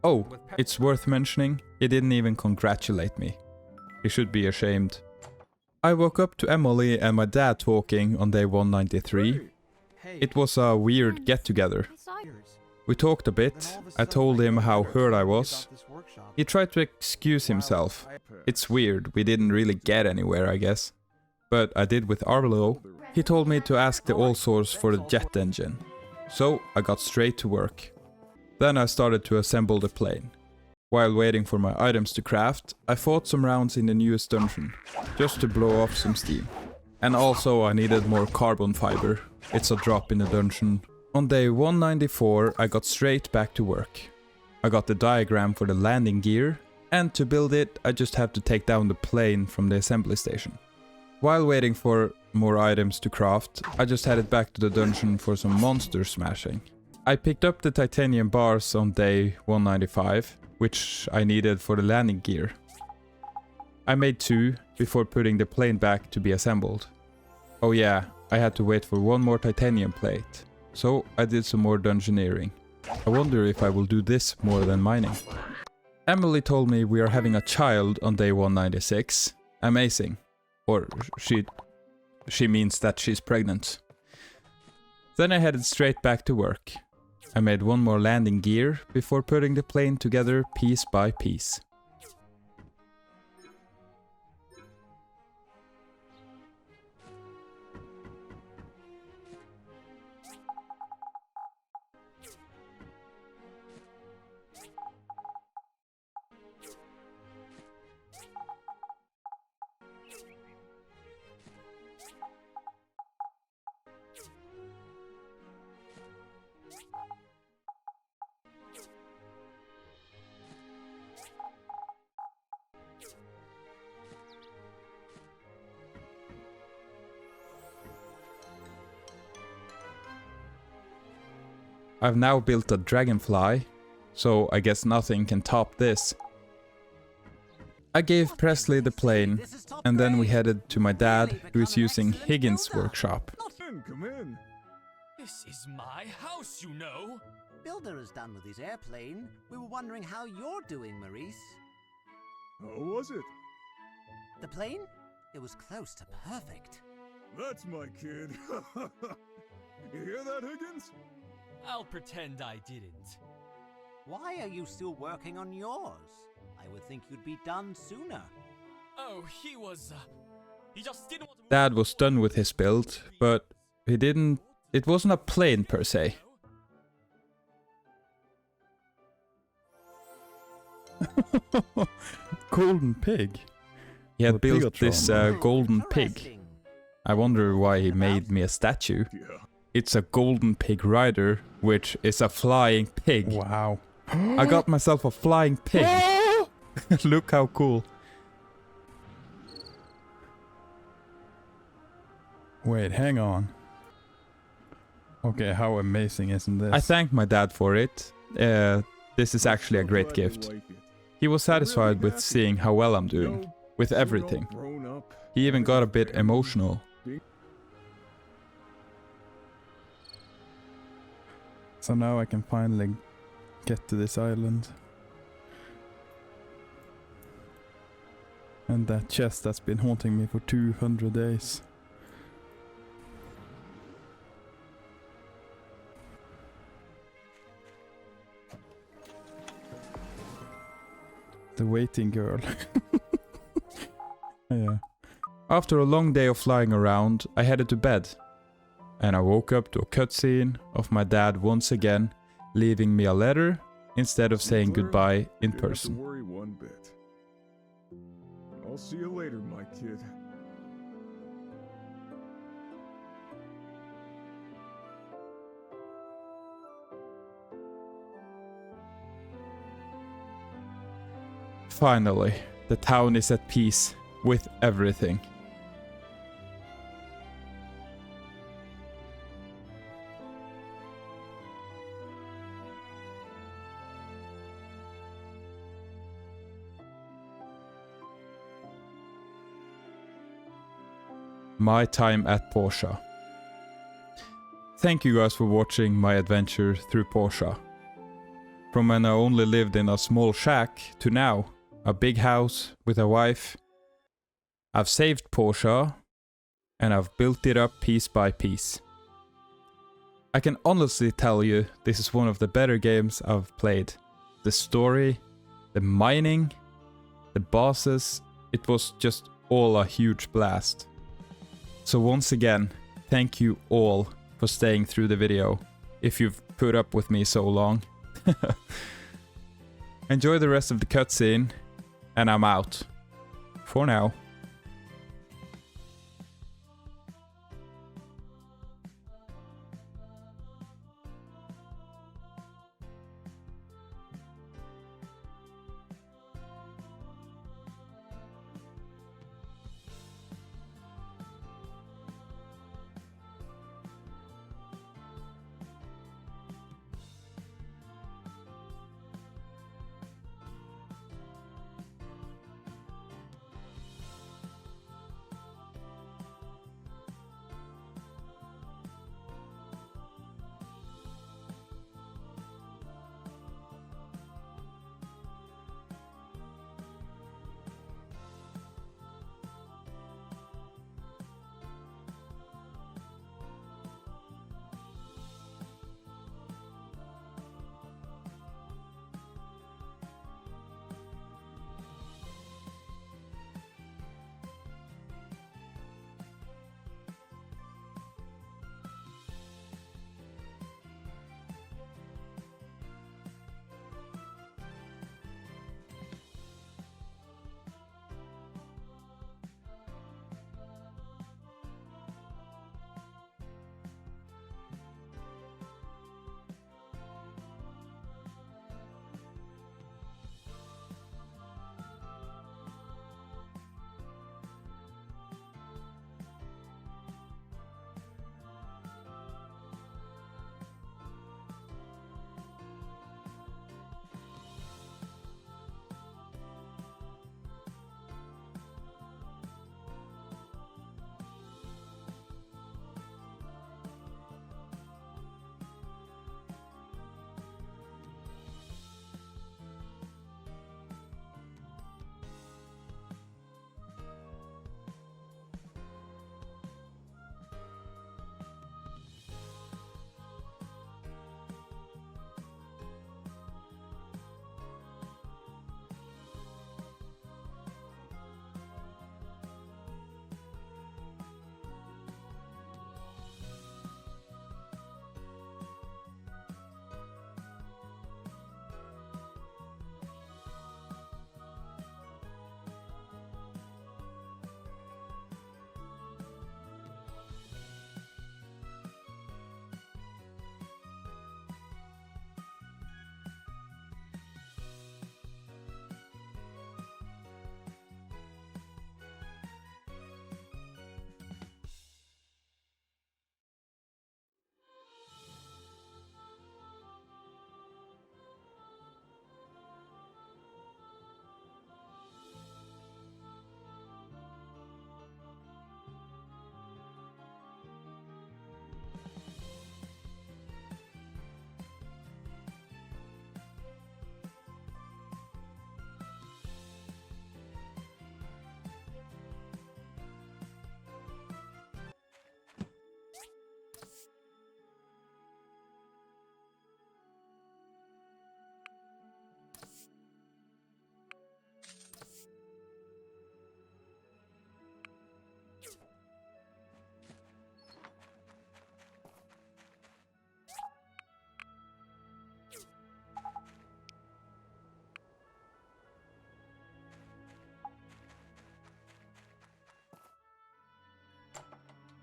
Oh, it's worth mentioning, he didn't even congratulate me. He should be ashamed. I woke up to Emily and my dad talking on day 193. It was a weird get-together. We talked a bit. I told him how hurt I was. He tried to excuse himself. It's weird, we didn't really get anywhere, I guess. But I did with Arlo. He told me to ask the all source for the jet engine. So I got straight to work. Then I started to assemble the plane. While waiting for my items to craft, I fought some rounds in the newest dungeon, just to blow off some steam. And also I needed more carbon fiber. It's a drop in the dungeon. On day 194 I got straight back to work. I got the diagram for the landing gear, and to build it I just have to take down the plane from the assembly station. While waiting for more items to craft, I just headed back to the dungeon for some monster smashing. I picked up the titanium bars on day 195, which I needed for the landing gear. I made 2 before putting the plane back to be assembled. Oh yeah, I had to wait for 1 more titanium plate, so I did some more dungeoneering. I wonder if I will do this more than mining. Emily told me we are having a child on day 196. Amazing. Or she means that she's pregnant. Then I headed straight back to work. I made 1 more landing gear before putting the plane together piece by piece. I've now built a dragonfly, so I guess nothing can top this. I gave Presley the plane, and then we headed to my dad, who is using Higgins' workshop. Come in. This is my house, you know. Builder is done with his airplane. We were wondering how you're doing, Maurice. How was it? The plane? It was close to perfect. That's my kid. You hear that, Higgins? I'll pretend I didn't. Why are you still working on yours? I would think you'd be done sooner. Oh, he just didn't want to... Dad was done with his build, but it wasn't a plane per se. Golden pig. He had built this golden pig. I wonder why he made me a statue. Yeah. It's a golden pig rider, which is a flying pig. Wow. I got myself a flying pig. Look how cool. Wait, hang on. Okay, how amazing isn't this? I thanked my dad for it. This is actually a great gift. He was satisfied with seeing how well I'm doing, with everything. He even got a bit emotional. So now I can finally get to this island. And that chest that's been haunting me for 200 days. The waiting girl. Yeah. After a long day of flying around, I headed to bed. And I woke up to a cutscene of my dad once again leaving me a letter instead of saying goodbye in person. Don't worry one bit. I'll see you later, my kid. Finally, the town is at peace with everything. My time at Portia. Thank you guys for watching my adventure through Portia. From when I only lived in a small shack to now, a big house with a wife. I've saved Portia and I've built it up piece by piece. I can honestly tell you this is one of the better games I've played. The story, the mining, the bosses, it was just all a huge blast. So once again, thank you all for staying through the video, if you've put up with me so long. Enjoy the rest of the cutscene, and I'm out. For now.